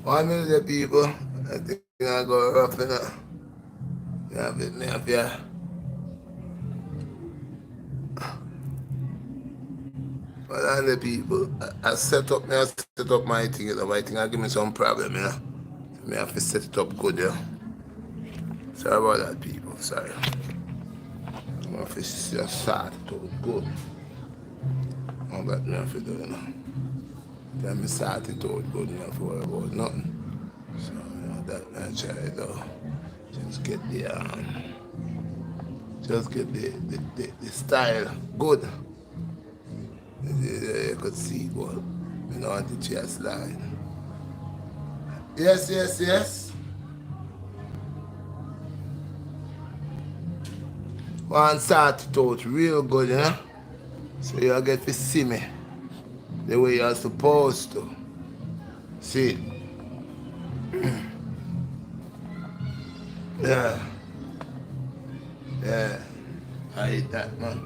1 minute, people. I think I go rough enough. Yeah, bit me up, yeah. But all the people, I set up my thing, you know, my thing, I give me some problem, you know. So me have to set it up good, yeah. Sorry about that, people. Sorry. I have to just start it out good. All that me have to do, you know. Then me start it out good, me have to worry about nothing. So, you know, that I try it out. Just get the style good. You could see what you know on the chest line. Yes, yes, yes. One start it out real good, you know. So you get to see me the way you're supposed to. See? Yeah, yeah. I hate that, man.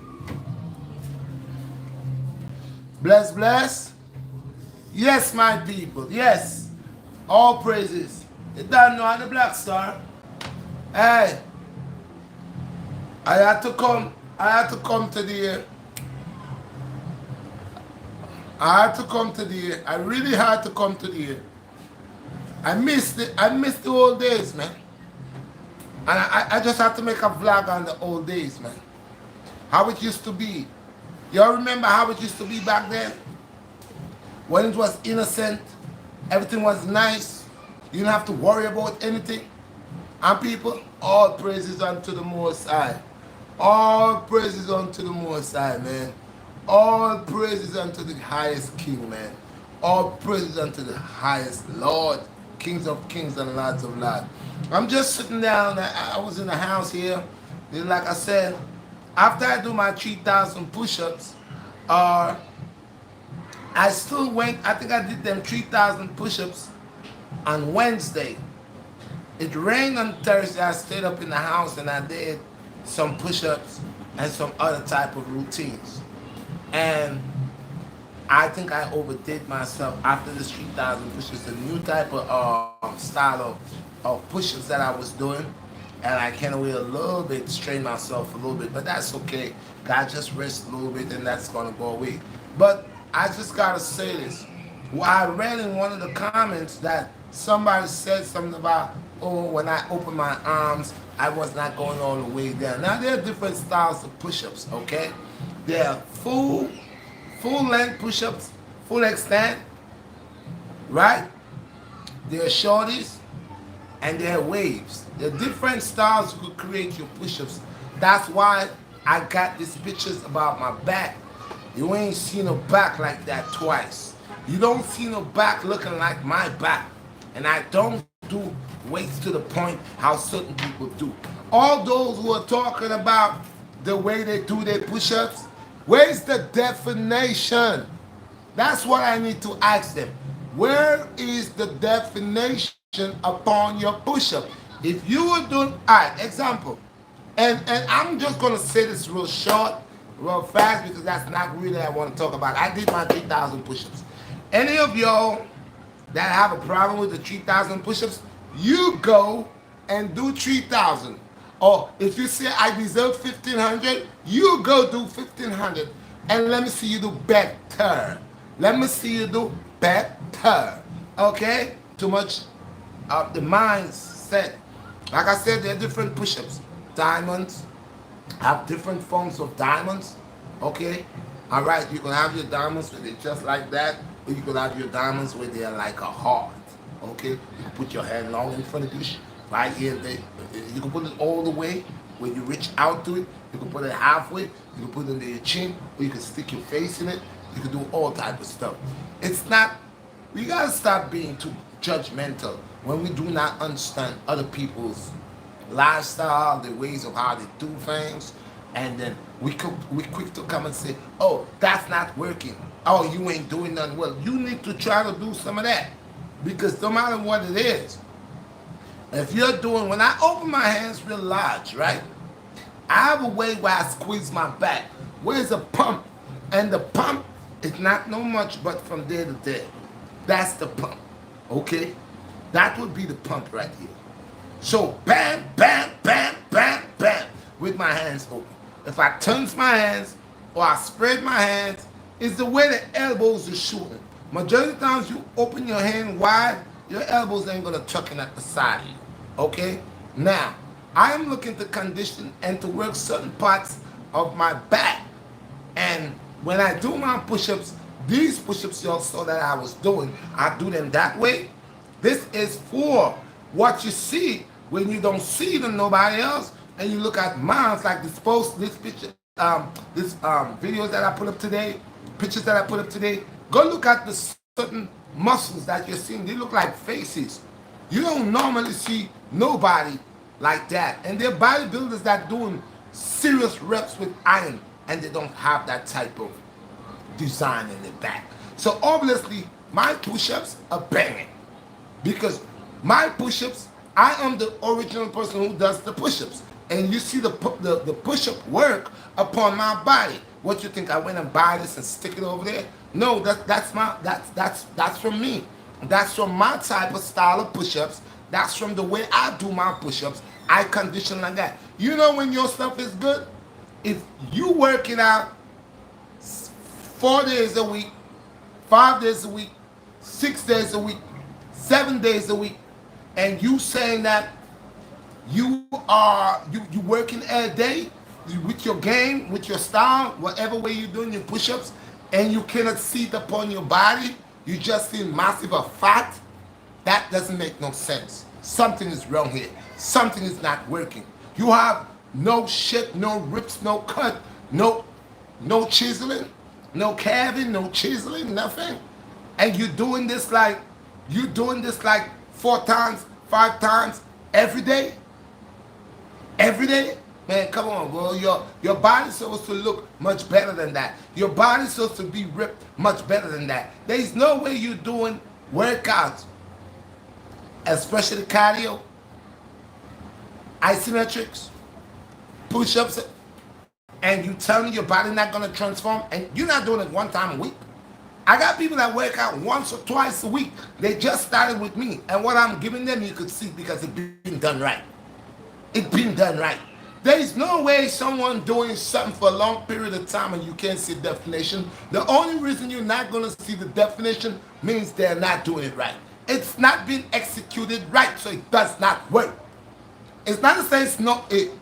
Bless, bless. Yes, my people. Yes. All praises. You don't know on the Black Star. Hey, I had to come. I had to come to the. I had to come to the. I really had to come to the. I missed it. I missed the old days, man. And I just had to make a vlog on the old days, man. How it used to be. Y'all remember how it used to be back then? When it was innocent, everything was nice. You didn't have to worry about anything. And people, all praises unto the Most High. All praises unto the Most High, man. All praises unto the highest King, man. All praises unto the highest Lord, Kings of Kings and Lords of Lords. I'm just sitting down. I was in the house here. And like I said, after I do my 3,000 push-ups, uh, I still went, I think I did them 3,000 push-ups on Wednesday. It rained on Thursday. I stayed up in the house and I did some push-ups and some other type of routines. And I think I overdid myself after this 3,000 push-ups. The new type of style of push-ups that I was doing. And I can away a little bit, strain myself a little bit, but that's okay. God just rest a little bit and that's gonna go away. But I just gotta say this. Well, I read in one of the comments that somebody said something about, oh, when I open my arms, I was not going all the way down. Now there are different styles of push-ups, okay? There are full length push-ups, full extent, right? There are shorties, and there are waves. There are different styles you could create your push-ups. That's why I got these pictures about my back. You ain't seen a back like that twice. You don't see no back looking like my back. And I don't do weights to the point how certain people do. All those who are talking about the way they do their push-ups, where's the definition? That's what I need to ask them. Where is the definition upon your push-up? If you were doing, all right, example, and I'm just gonna say this real short, real fast, because that's not really what I want to talk about. I did my 3,000 push-ups. Any of y'all that have a problem with the 3,000 push-ups, you go and do 3,000. Or if you say I deserve 1,500, you go do 1,500. And let me see you do better. Let me see you do better. Okay? Too much of the mindset. Like I said, there are different push-ups. Diamonds have different forms of diamonds. Okay? Alright, you can have your diamonds where they're just like that, or you can have your diamonds where they're like a heart. Okay? You can put your hand long in front of you, right here. You can put it all the way where you reach out to it. You can put it halfway. You can put it under your chin, or you can stick your face in it. You can do all type of stuff. It's not, we gotta stop being too judgmental when we do not understand other people's lifestyle, the ways of how they do things, and then we quick to come and say, oh, that's not working. Oh, you ain't doing nothing well. You need to try to do some of that. Because no matter what it is, if you're doing, when I open my hands real large, right? I have a way where I squeeze my back. Where's a pump? And the pump is not no much but from there to there. That's the pump. Okay? That would be the pump right here. So bam, bam, bam, bam, bam, with my hands open. If I turn my hands or I spread my hands, it's the way the elbows are shooting. Majority of times you open your hand wide, your elbows ain't gonna tuck in at the side of you. Okay? Now, I am looking to condition and to work certain parts of my back. And when I do my push-ups, these push-ups you all saw that I was doing, I do them that way. This is for what you see when you don't see it in nobody else, and you look at mine, like this post, this picture, videos that I put up today, pictures that I put up today. Go look at the certain muscles that you're seeing. They look like faces. You don't normally see nobody like that, and they're bodybuilders that doing serious reps with iron, and they don't have that type of design in their back. So obviously, my push-ups are banging because my push-ups, I am the original person who does the push-ups, and you see the push-up work upon my body. What you think I went and buy this and stick it over there? No, that's from me. That's from my type of style of push-ups. That's from the way I do my push-ups. I condition like that. You know when your stuff is good? If you work it out 4 days a week, 5 days a week, 6 days a week, 7 days a week, and you saying that you working a day with your game, with your style, whatever way you're doing your push-ups, and you cannot see it upon your body, you just see massive of fat, that doesn't make no sense. Something is wrong here. Something is not working. You have no shit, no rips, no cut, no chiseling, no calving, no chiseling, nothing. And you're doing this like 4 times, 5 times every day? Every day? Man, come on, bro. Your body's supposed to look much better than that. Your body's supposed to be ripped much better than that. There's no way you're doing workouts, especially cardio, isometrics, push-ups, and you tell me your body not going to transform, and you're not doing it 1 time a week. I got people that work out once or twice a week. They just started with me, and what I'm giving them, you could see because it's being done right. It's been done right. There is no way someone doing something for a long period of time and you can't see definition. The only reason you're not going to see the definition means they're not doing it right. It's not being executed right, so it does not work. It's not to say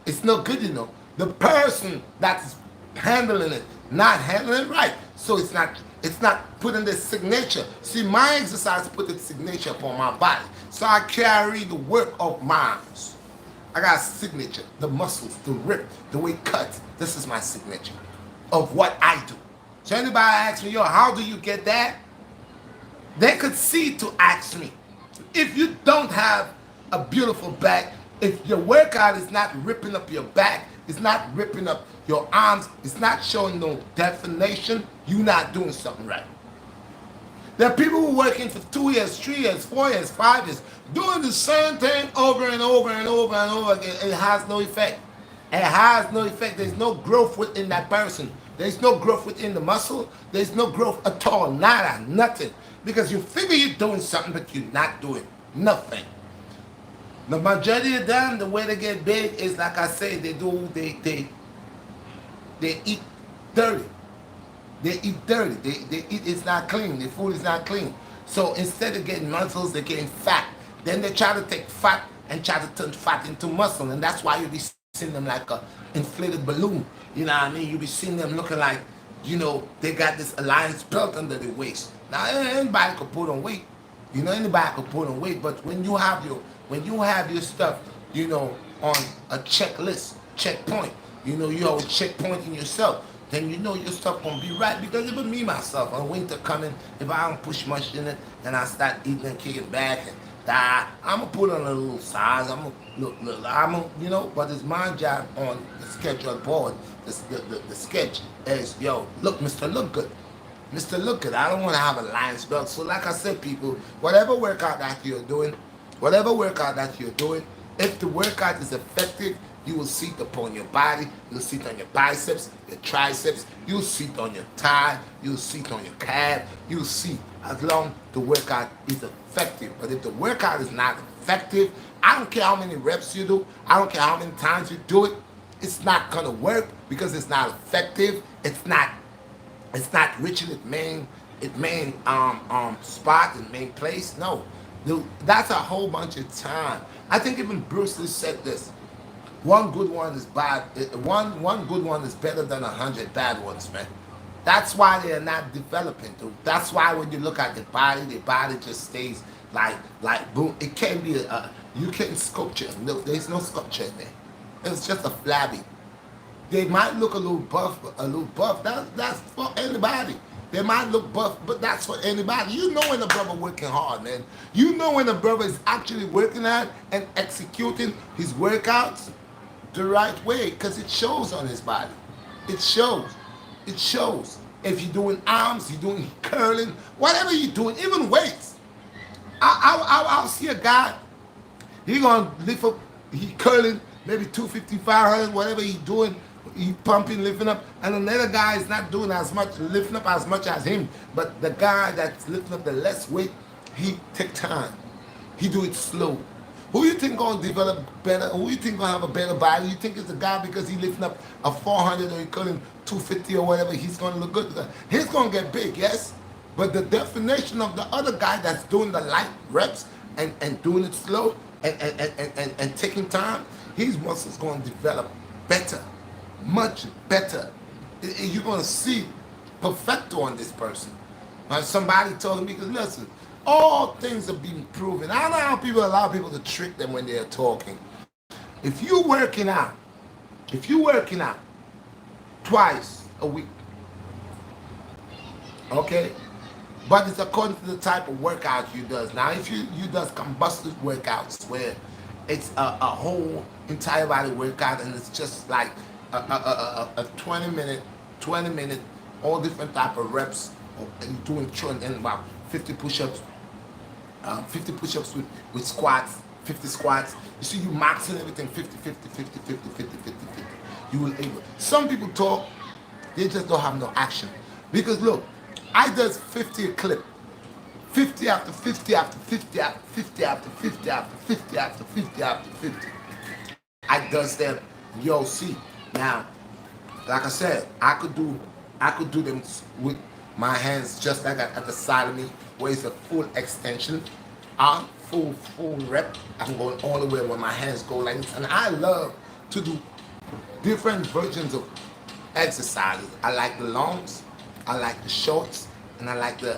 it's not good enough. The person that's handling it, not handling it right, so it's not putting the signature. See, my exercise put its signature upon my body, so I carry the work of mine. I got a signature, the muscles, the rip, the way it cuts. This is my signature of what I do. So anybody asks me, yo, how do you get that? They could see to ask me. If you don't have a beautiful back, if your workout is not ripping up your back, it's not ripping up your arms, it's not showing no definition, you're not doing something right. There are people who are working for 2 years, 3 years, 4 years, 5 years, doing the same thing over and over and over and over again. It has no effect. It has no effect. There's no growth within that person. There's no growth within the muscle. There's no growth at all. Nada, nothing. Because you figure you're doing something, but you're not doing nothing. The majority of them, the way they get big is, like I say, they eat dirty. They eat dirty. They eat, it's not clean. Their food is not clean. So instead of getting muscles, they're getting fat. Then they try to take fat and try to turn fat into muscle. And that's why you be seeing them like a inflated balloon. You know what I mean? You be seeing them looking like, you know, they got this alliance belt under their waist. Now, anybody could put on weight. You know, anybody could put on weight. But when you have your stuff, you know, on a checklist, checkpoint, you know, you always checkpointing yourself, then you know your stuff gonna be right. Because even me myself, on winter coming, if I don't push much in it, and I start eating and kicking back, and I'm gonna put on a little size. You know, but it's my job on the schedule board. The sketch is, yo, look, Mr. Look Good. Mr. Look Good. I don't want to have a lion's belt. So like I said, people, whatever workout that you're doing, if the workout is effective You will see it upon your body. You'll see it on your biceps, your triceps. You'll see it on your thigh. You'll see it on your calf. You'll see as long the workout is effective. But if the workout is not effective, I don't care how many reps you do. I don't care how many times you do it. It's not gonna work because it's not effective. It's not reaching its main spot and main place. No, that's a whole bunch of time. I think even Bruce Lee said this. One good one is bad. One good one is better than 100 bad ones, man. That's why they're not developing, dude. That's why when you look at the body just stays like boom. It can't be you can't sculpture. No, there's no sculpture in there. It's just a flabby. They might look a little buff, That's for anybody. They might look buff, but that's for anybody. You know when a brother working hard, man. You know when a brother is actually working hard and executing his workouts the right way, because it shows on his body. It shows. It shows. If you're doing arms, you're doing curling, whatever you're doing, even weights. I'll see a guy. He gonna lift up. He curling maybe 250, 500, whatever he doing. He pumping, lifting up, and another guy is not doing as much, lifting up as much as him. But the guy that's lifting up the less weight, he take time. He do it slow. Who you think gonna develop better? Who you think gonna have a better body? You think it's the guy because he lifting up a 400 or he curling 250 or whatever? He's gonna look good. He's gonna get big, yes. But the definition of the other guy that's doing the light reps and doing it slow and taking time, his muscles gonna develop better. Much better. You're going to see perfecto on this person. Somebody told me, because listen, all things are being proven. I don't know how people allow people to trick them when they're talking. If you're working out twice a week, okay, but it's according to the type of workout you does. Now, if you does combustive workouts where it's a whole entire body workout and it's just like a 20 minute, all different type of reps, and doing and about 50 push-ups, 50 push-ups with squats, 50 squats. You see, you maxing everything 50, 50, 50, 50, 50, 50, 50. You will able. Some people talk, they just don't have no action. Because look, I does 50 a clip. 50 after 50 after 50 after 50 after 50 after 50 after 50 after 50. I does them, yo, see. Now, like I said, I could do them with my hands just like at the side of me, where it's a full extension, full rep. I'm going all the way where my hands go like this, and I love to do different versions of exercises. I like the longs, I like the shorts, and I like the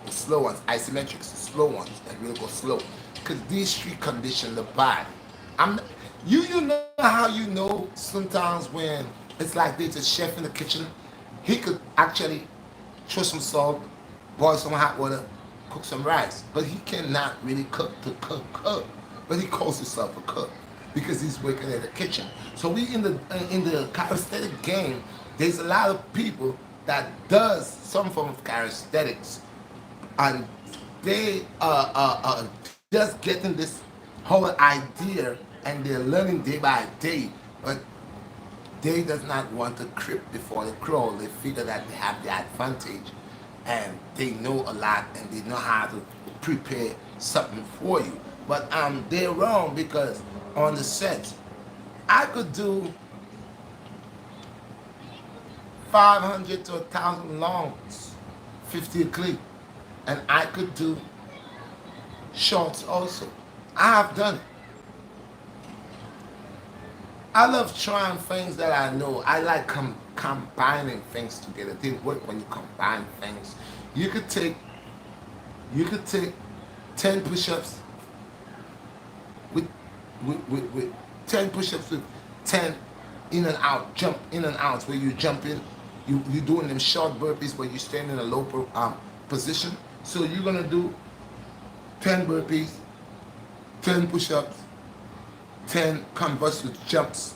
slow ones, isometrics, slow ones that really go slow, because these three condition the body. You know how you know sometimes when it's like there's a chef in the kitchen, he could actually throw some salt, boil some hot water, cook some rice, but he cannot really cook. But he calls himself a cook because he's working in the kitchen. So we in the calisthenic game, there's a lot of people that does some form of calisthenics, and they are just getting this whole idea, and they're learning day by day, but they does not want to creep before the crow. They figure that they have the advantage and they know a lot and they know how to prepare something for you. But they're wrong, because on the set, I could do 500 to 1,000 longs, 50 a clip, and I could do shorts also. I have done it. I love trying things that I know. I like combining things together. They work when you combine things. You could take 10 push-ups with 10 push-ups with 10 in and out, jump in and out, where you jump in. You're doing them short burpees where you stand in a low position. So you're gonna do 10 burpees, 10 push-ups, 10 convulsive jumps,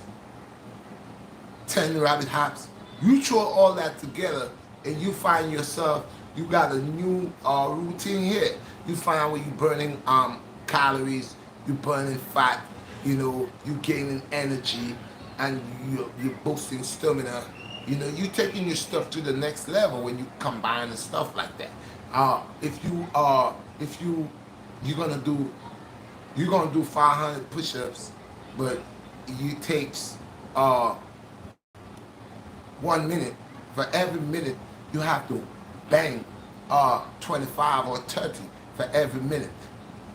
10 rabbit hops. You throw all that together and you find yourself, you got a new routine here. You find where you're burning calories, you're burning fat, you know, you gaining energy, and you're boosting stamina. You know, you taking your stuff to the next level when you combine and stuff like that. If you're gonna do you're gonna do 500 push-ups, but you takes uh 1 minute. For every minute you have to bang 25 or 30 for every minute.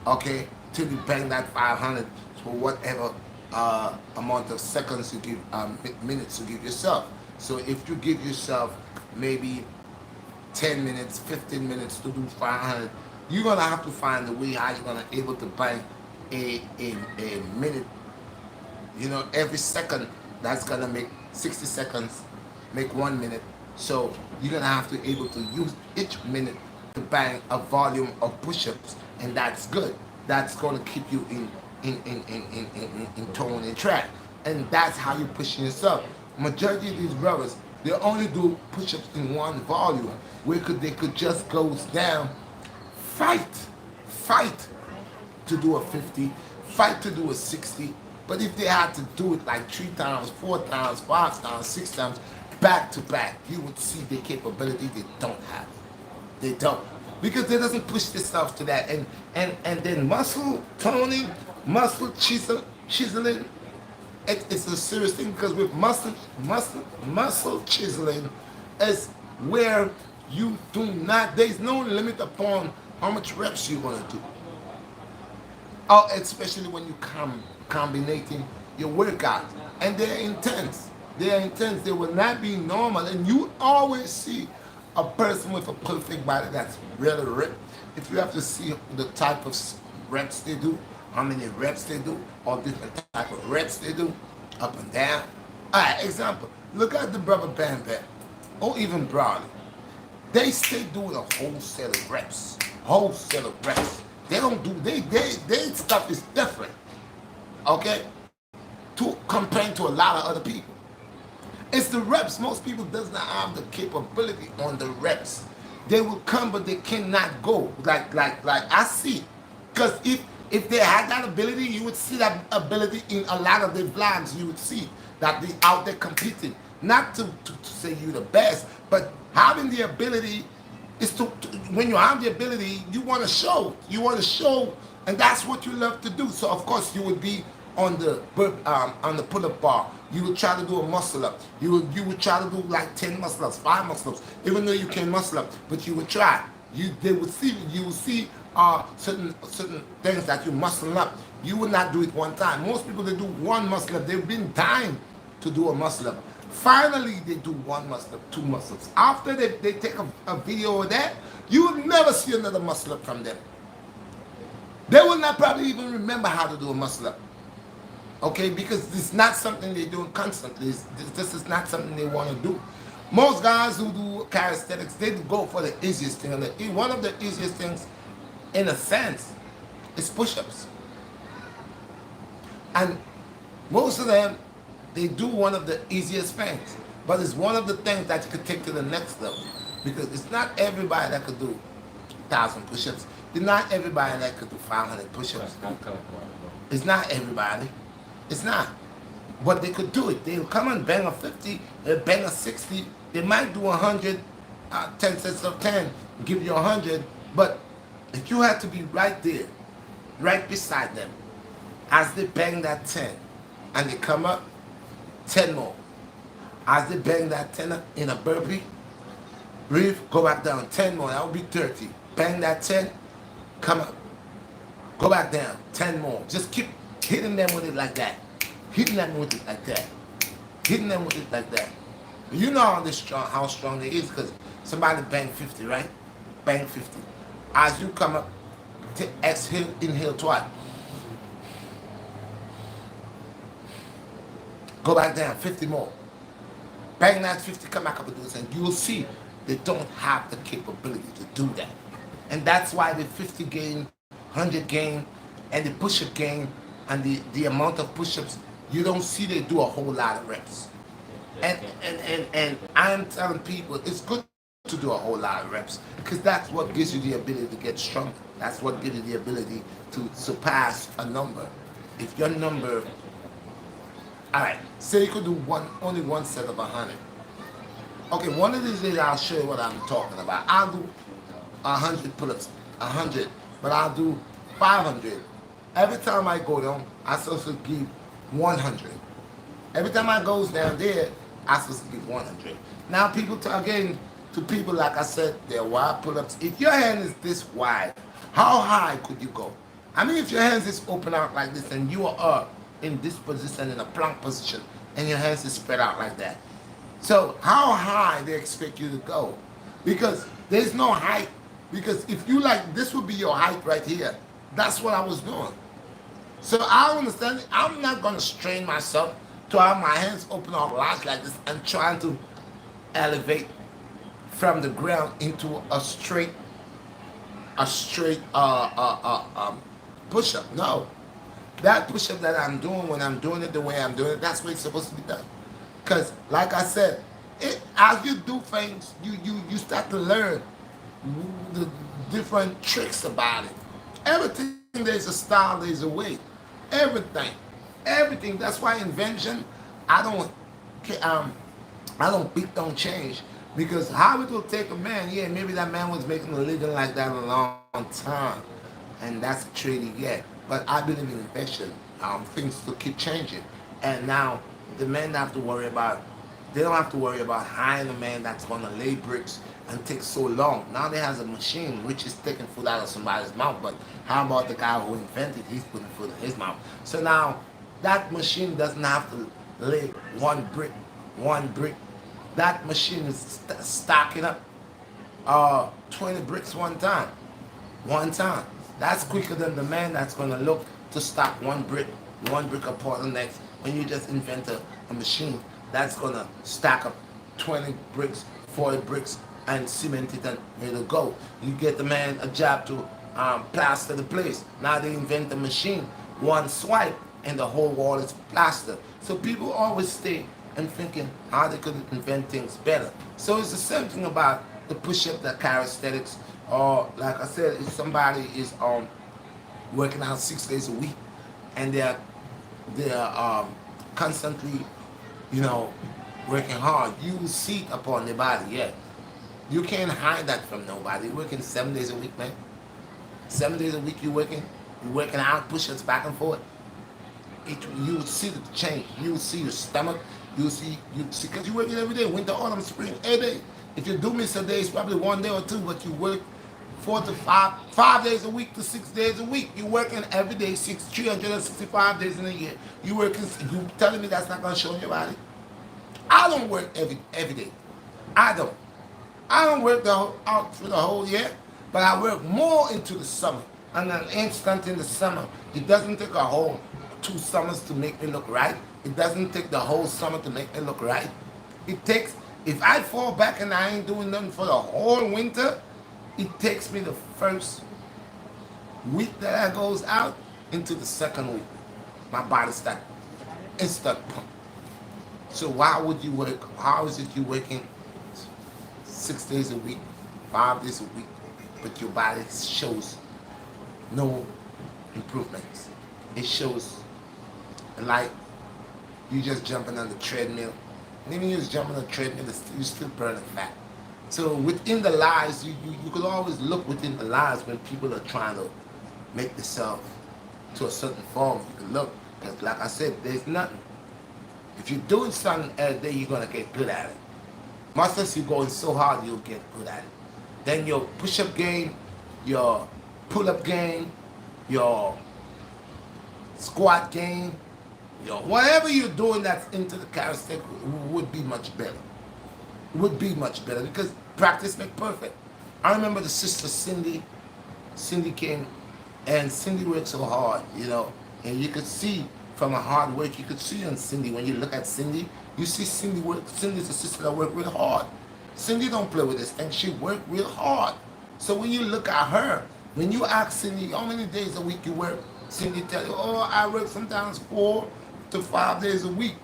Okay, till you bang that 500 for whatever amount of seconds you give, minutes you give yourself. So if you give yourself maybe 10 minutes, 15 minutes to do 500, you're gonna have to find a way how you're gonna able to bang a minute. You know, every second that's gonna make 60 seconds, make 1 minute. So you're gonna have to able to use each minute to bang a volume of push-ups, and that's good. That's gonna keep you in tone and track, and that's how you pushing yourself. Majority of these brothers, they only do push-ups in one volume, where they could just go down, fight, fight to do a 50, fight to do a 60. But if they had to do it like 3 times, 4 times, 5 times, 6 times, back to back, you would see the capability they don't have. They don't. Because they doesn't push themselves to that. And then muscle toning, muscle chiseling, it's a serious thing, because with muscle chiseling is where you do not, there's no limit upon how much reps you're gonna do. Oh, especially when you combinating your workouts, and they're intense. They're intense. They will not be normal, and you always see a person with a perfect body that's really ripped. If you have to see the type of reps they do, how many reps they do, or different type of reps they do, up and down. All right, example. Look at the brother Bam Bam, or even Brownie. They stay doing a whole set of reps. Whole set of reps. They don't do, they stuff is different. Okay? To comparing to a lot of other people. It's the reps. Most people does not have the capability on the reps. They will come, but they cannot go. Like I see. Because if they had that ability, you would see that ability in a lot of their vlogs. You would see that they out there competing. Not to say you're the best, but having the ability is to when you have the ability, you want to show. You want to show, and that's what you love to do. So of course you would be on the pull-up bar. You would try to do a muscle up. You would try to do like 10 muscle ups, 5 muscle ups, even though you can't muscle up, but you would try. You would see certain things that you muscle up. You would not do it one time. Most people, they do one muscle up. They've been dying to do a muscle up. Finally, they do 1 muscle up, 2 muscle ups. After they take a video of that, you will never see another muscle up from them. They will not probably even remember how to do a muscle up. Okay, because it's not something they're doing constantly. This is not something they want to do. Most guys who do calisthenics, they go for the easiest thing. And one of the easiest things, in a sense, is push-ups. And most of them, they do one of the easiest things. But it's one of the things that you could take to the next level. Because it's not everybody that could do 1,000 push-ups. It's not everybody that could do 500 push-ups. It's not everybody. It's not. But they could do it. They'll come and bang a 50, they'll bang a 60. They might do 100, 10 sets of 10, give you 100. But if you had to be right there, right beside them, as they bang that 10, and they come up, 10 more. As they bang that 10 up in a burpee, breathe, go back down, 10 more, that would be 30. Bang that 10, come up, go back down, 10 more. Just keep hitting them with it like that. Hitting them with it like that. Hitting them with it like that. You know how strong it is, because somebody bang 50, right? Bang 50. As you come up, exhale, inhale twice. Go back down, 50 more. Bang that 50, come back up and do this, and you'll see they don't have the capability to do that. And that's why the 50 game, 100 game, and the push-up game, and the amount of push-ups, you don't see they do a whole lot of reps. And I'm telling people, it's good to do a whole lot of reps, because that's what gives you the ability to get stronger. That's what gives you the ability to surpass a number. if your number, all right, say you could do only one set of 100. Okay, one of these days I'll show you what I'm talking about. I'll do 100 pull-ups, 100, but I'll do 500. Every time I go down, I'm supposed to give 100. Every time I goes down there, I'm supposed to give 100. Now people, again, to people like I said, they're wide pull-ups. If your hand is this wide, how high could you go? I mean, if your hands is open out like this and you are in this position, in a plank position, and your hands is spread out like that. So how high they expect you to go? Because there's no height. Because if you like, this would be your height right here. That's what I was doing. So I understand, I'm not going to strain myself to have my hands open up large like this and trying to elevate from the ground into a straight push-up. No. That push-up that I'm doing, when I'm doing it the way I'm doing it, that's what it's supposed to be done. Because, like I said, as you do things, you start to learn the different tricks about it. Everything, there's a style, there's a way. Everything. That's why invention, I don't change. Because how it will take a man, yeah, maybe that man was making a living like that a long time. And that's a trade he get. But I believe in invention. Things to keep changing. And now the men don't have to worry about, they don't have to worry about hiring a man that's going to lay bricks and take so long. Now they has a machine which is taking food out of somebody's mouth. But how about the guy who invented, he's putting food in his mouth. So now that machine doesn't have to lay one brick. That machine is stacking up 20 bricks one time. That's quicker than the man that's going to look to stack one brick upon the next. When you just invent a machine that's going to stack up 20 bricks, 40 bricks, and cement it and it'll go. You get the man a job to plaster the place. Now they invent a machine, one swipe, and the whole wall is plastered. So people always stay and thinking how they could invent things better. So it's the same thing about the push-up, the calisthenics, or like I said, if somebody is working out 6 days a week and they're constantly, working hard, you will see it upon their body. Yeah, you can't hide that from nobody. You're working 7 days a week, man. 7 days a week you're working out, push-ups back and forth. You will see the change. You will see your stomach. You will see, because you're working every day, winter, autumn, spring, every day. If you do miss a day, it's probably 1 day or two, but you work 4 to 5 days a week to 6 days a week. You're working every day, 365 days in a year. You telling me that's not going to show in your body? I don't work every day. I don't work out for the whole year, but I work more into the summer. And an instant in the summer, it doesn't take a whole 2 summers to make me look right. It doesn't take the whole summer to make me look right. It takes, if I fall back and I ain't doing nothing for the whole winter, it takes me the first week that I goes out into the second week. My body starts instant pump. So why would you work? How is it you working 6 days a week, 5 days a week, but your body shows no improvements? It shows like you just jumping on the treadmill. And even you just jumping on the treadmill, you're still burning fat. So within the lies, you could always look within the lies when people are trying to make themselves to a certain form. You can look, because like I said, there's nothing. If you're doing something every day, you're going to get good at it. Much as you're going so hard, you'll get good at it. Then your push-up game, your pull-up game, your squat game, whatever you're doing that's into the calisthenics would be much better. Would be much better because practice makes perfect. I remember the sister Cindy. Cindy came, and Cindy worked so hard, and you could see from her hard work, you could see on Cindy, when you look at Cindy, you see Cindy work. Cindy's a sister that worked real hard. Cindy don't play with this thing. She worked real hard. So when you look at her, when you ask Cindy how many days a week you work, Cindy tell you, I work sometimes 4 to 5 days a week.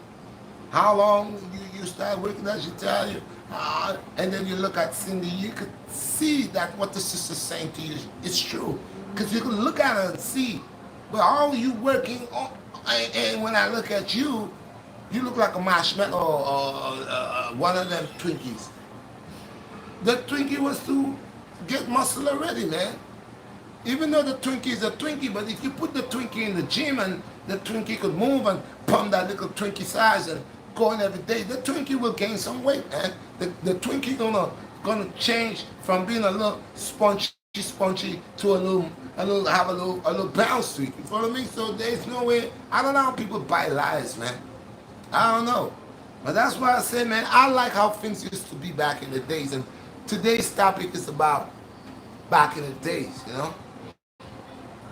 How long you start working that, she tell you. And then you look at Cindy, you could see that what the sister's saying to you is true. Because you can look at her and see, but how are you working And when I look at you, you look like a marshmallow or one of them Twinkies. The Twinkie was to get muscle already, man. Even though the Twinkie is a Twinkie, but if you put the Twinkie in the gym and the Twinkie could move and pump that little Twinkie size and go in every day, the Twinkie will gain some weight, man. The Twinkie gonna change from being a little spongy to a little bounce to it. You follow me? So there's no way. I don't know how people buy lies, man. I don't know. But that's why I say, man, I like how things used to be back in the days. And today's topic is about back in the days, you know?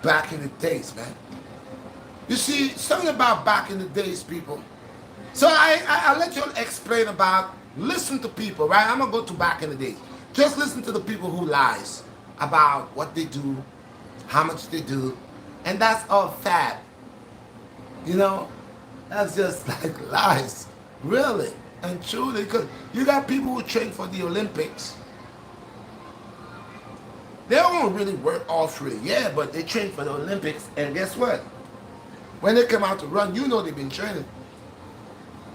Back in the days, man. You see, something about back in the days, people. So I'll let you explain about, listen to people, right? I'm going to go to back in the days. Just listen to the people who lies about what they do, how much they do, and that's all fab. You know? That's just like lies. Really and truly. Because you got people who train for the Olympics. They don't really work all through the year, but they train for the Olympics, and guess what? When they come out to run, you know they've been training.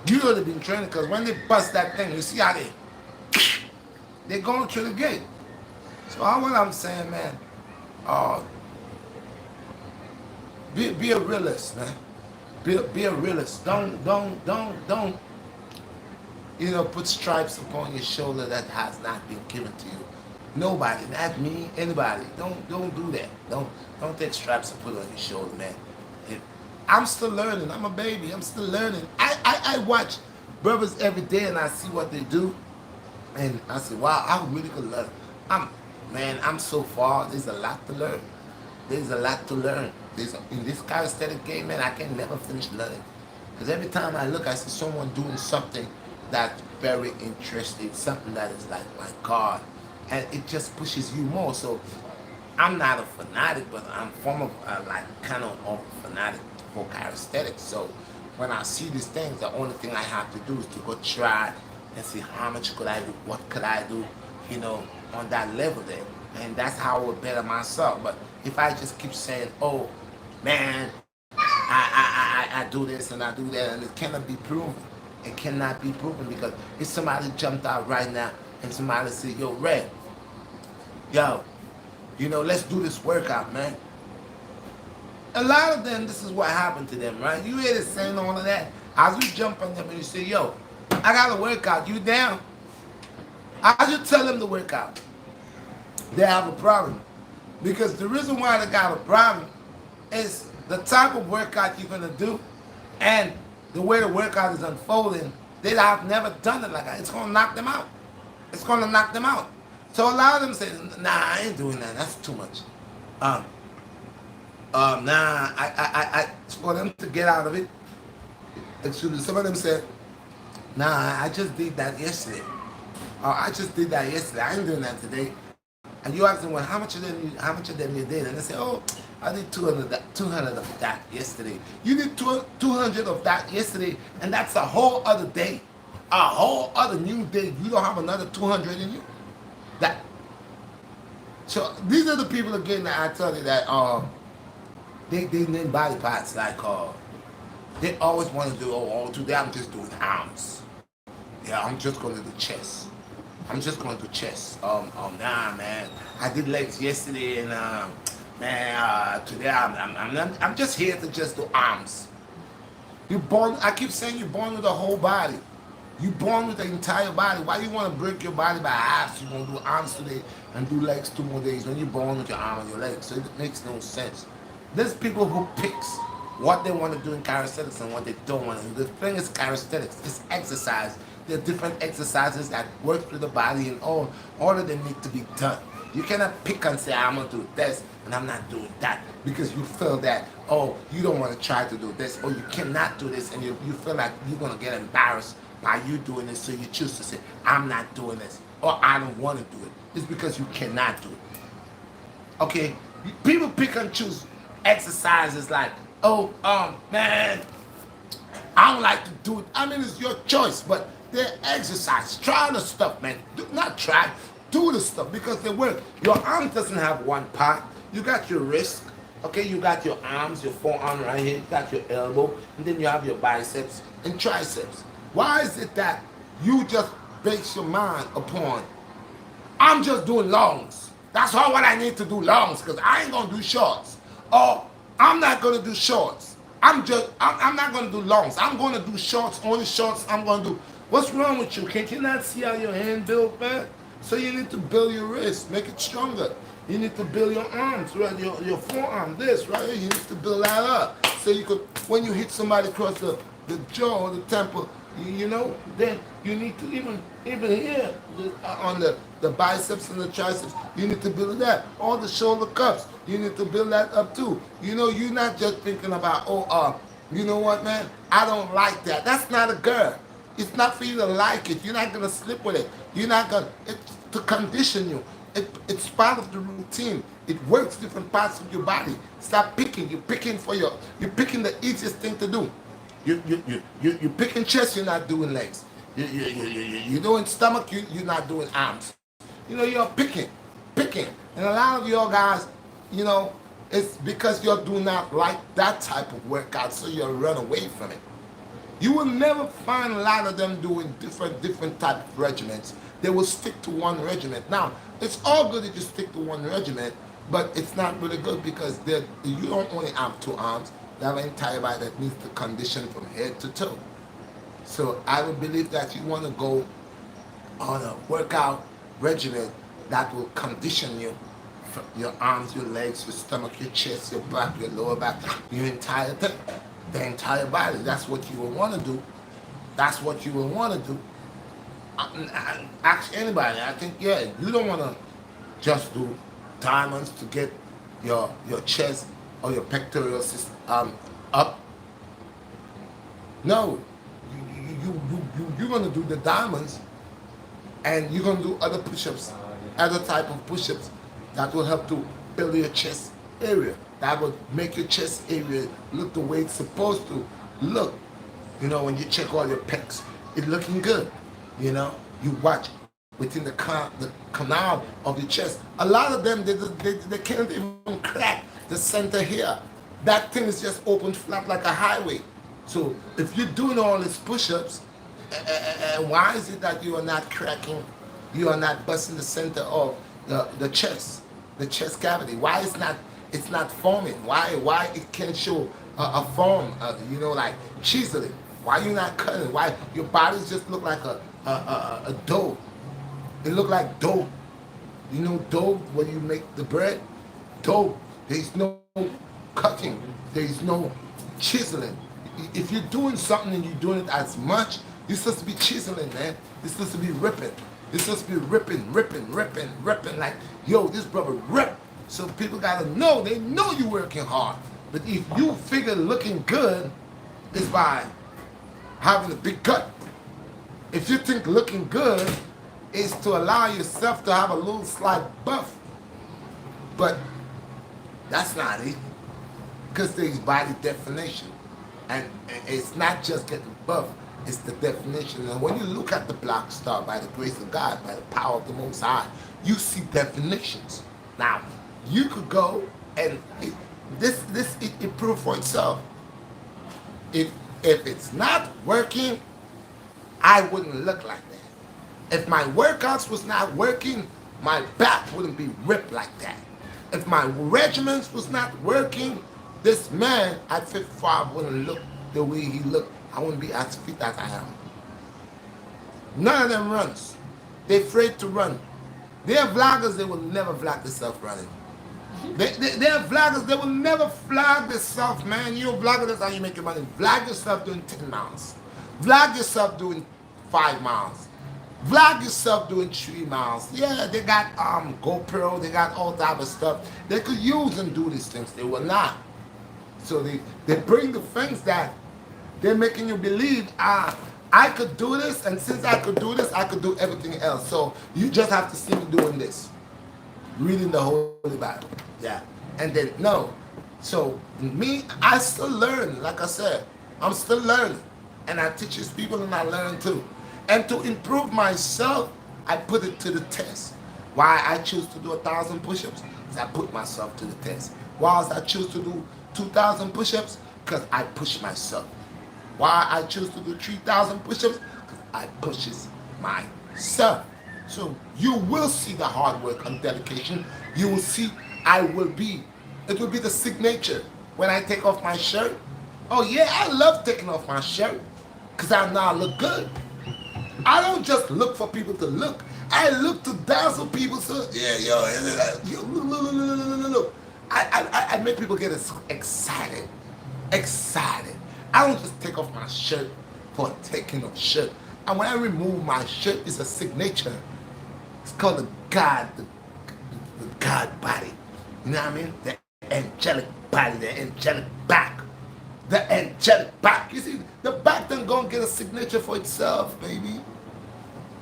You know they've been training because when they bust that thing, you see how they're going through the gate. So what I'm saying, man, be a realist, man. Be a realist. Don't, put stripes upon your shoulder that has not been given to you. Nobody, not me, anybody. Don't do that. Don't take stripes and put it on your shoulder, man. I'm still learning. I'm a baby. I'm still learning. I watch brothers every day and I see what they do, and I say, wow, I really could learn. I'm so far. There's a lot to learn. There's a lot to learn. In this calisthenic game, man, I can never finish learning. Because every time I look, I see someone doing something that's very interesting, something that is like, my God. And it just pushes you more. So I'm not a fanatic, but I'm kind of a fanatic for calisthenics. So when I see these things, the only thing I have to do is to go try and see how much could I do, what could I do, on that level there. And that's how I would better myself. But if I just keep saying, oh, man, I do this and I do that, and it cannot be proven. It cannot be proven because if somebody jumped out right now and somebody said, yo, Red, let's do this workout, man. A lot of them, this is what happened to them, right? You hear it saying all of that. As you jump on them and you say, yo, I got a workout, you down? As you tell them to work out, they have a problem. Because the reason why they got a problem is the type of workout you're going to do and the way the workout is unfolding. They have never done it like that. It's going to knock them out. It's going to knock them out. So a lot of them say, nah, I ain't doing that. That's too much. For them to get out of it, excuse me, some of them said, nah, I just did that yesterday. I just did that yesterday. I ain't doing that today. And you ask them, well, how much of them you did? And they say, oh, I did 200 of that yesterday. You did 200 of that yesterday, and that's a whole other day. A whole other new day. You don't have another 200 in you? So these are the people again that I tell you that they name body parts like they always want to do, today I'm just doing arms. Yeah, I'm just going to do chest. I'm just going to do chest. Nah, man. I did legs yesterday, and today I'm just here to just do arms. You born? I keep saying you're born with a whole body. You're born with the entire body. Why you want to break your body by halves? You want to do arms today and do legs 2 more days when you're born with your arm and your legs. So it makes no sense. There's people who picks what they want to do in calisthenics and what they don't want to do. The thing is calisthenics. It's exercise. There are different exercises that work through the body, and all of them need to be done. You cannot pick and say, I'm going to do this and I'm not doing that because you feel that, you don't want to try to do this, or you cannot do this, and you feel like you're going to get embarrassed by you doing this, so you choose to say, I'm not doing this, or I don't want to do it. It's because you cannot do it. Okay? People pick and choose exercises like, man, I don't like to do it. I mean, it's your choice, but they're exercise. Try the stuff, man. Not try. Do the stuff because they work. Your arm doesn't have one part. You got your wrist, Okay, you got your arms, your forearm right here, you got your elbow, and then you have your biceps and triceps. Why is it that you just base your mind upon, I'm just doing longs. That's all what I need to do, longs, because I ain't gonna do shorts. Or I'm not gonna do shorts. I'm not gonna do longs. I'm gonna do shorts, only shorts I'm gonna do. What's wrong with you? Can't you not see how your hand built, man? So you need to build your wrist, make it stronger. You need to build your arms, right? Your forearm, this, right? You need to build that up. So you could, when you hit somebody across the jaw or the temple, you know, then you need to even here on the biceps and the triceps, you need to build that. All the shoulder cups, you need to build that up too. You know, you're not just thinking about, you know what, man, I don't like that. That's not a girl. It's not for you to like it. You're not gonna slip with it. You're not gonna. It's to condition you. It's part of the routine. It works different parts of your body. Stop picking. You're picking You're picking the easiest thing to do. You're picking chest. You're not doing legs. You're doing stomach. You're not doing arms. You know, you're picking. And a lot of your guys, you know, it's because you do not like that type of workout, so you run away from it. You will never find a lot of them doing different type of regiments. They will stick to one regiment. Now, it's all good if you stick to one regiment, but it's not really good because you don't only have two arms. You have an entire body that needs to condition from head to toe. So I would believe that you want to go on a workout regimen that will condition you, your arms, your legs, your stomach, your chest, your back, your lower back, your entire thing, the entire body. That's what you will want to do. That's what you will want to do. Ask anybody. I think, yeah, you don't want to just do diamonds to get your chest or your pectoral system up. No, you're going to do the diamonds, and you're going to do other push-ups, other type of push-ups that will help to build your chest area. That will make your chest area look the way it's supposed to look. You know, when you check all your pecs, it's looking good. You know, you watch within the canal of your chest. A lot of them, they can't even crack the center here. That thing is just open flat like a highway. So if you're doing all these push-ups, why is it that you are not cracking, you are not busting the center of the chest cavity? Why it's not forming? Why it can't show a form, you know, like chiseling? Why you not cutting? Why your bodies just look like a dough? It look like dough. You know dough when you make the bread? Dough. There's no cutting. There's no chiseling. If you're doing something and you're doing it as much, you're supposed to be chiseling, man. You're supposed to be ripping. You're supposed to be ripping. Like, yo, this brother rip. So people gotta know, they know you're working hard. But if you figure looking good is by having a big gut, if you think looking good is to allow yourself to have a little slight buff, but that's not it, because there's body definition, and it's not just getting buff, it's the definition. And when you look at the Black Star, by the grace of God, by the power of the Most High, you see definitions. Now, you could go and it proves for itself. If it's not working, I wouldn't look like that. If my workouts was not working, my back wouldn't be ripped like that. If my regiments was not working, this man at 55 wouldn't look the way he looked. I wouldn't be as fit as I am. None of them runs. They're afraid to run. They're vloggers, they will never vlog themselves running. They're vloggers, they will never vlog themselves, man. You're a vlogger, that's how you make your money. Vlog yourself doing 10 miles. Vlog yourself doing 5 miles. Vlog yourself doing 3 miles. Yeah, they got GoPro, they got all type of stuff. They could use and do these things. They will not. So they bring the things that they're making you believe, I could do this, and since I could do this, I could do everything else. So you just have to see me doing this. Reading the Holy Bible. Yeah. And then, no. So me, I still learn. Like I said, I'm still learning. And I teach these people and I learn too. And to improve myself, I put it to the test. Why I choose to do 1,000 push-ups is I put myself to the test. Whilst I choose to do 2,000 push-ups, because I push myself. Why I choose to do 3,000 push-ups, because I pushes myself. So you will see the hard work and dedication. You will see it will be the signature when I take off my shirt. Oh yeah, I love taking off my shirt because I now look good. I don't just look for people to look. I look to dazzle people. So yeah, look. I make people get excited. Excited. I don't just take off my shirt for taking off shirt. And when I remove my shirt, it's a signature. It's called the God body. You know what I mean? The angelic body, the angelic back. The angelic back. You see, the back then gonna get a signature for itself, baby.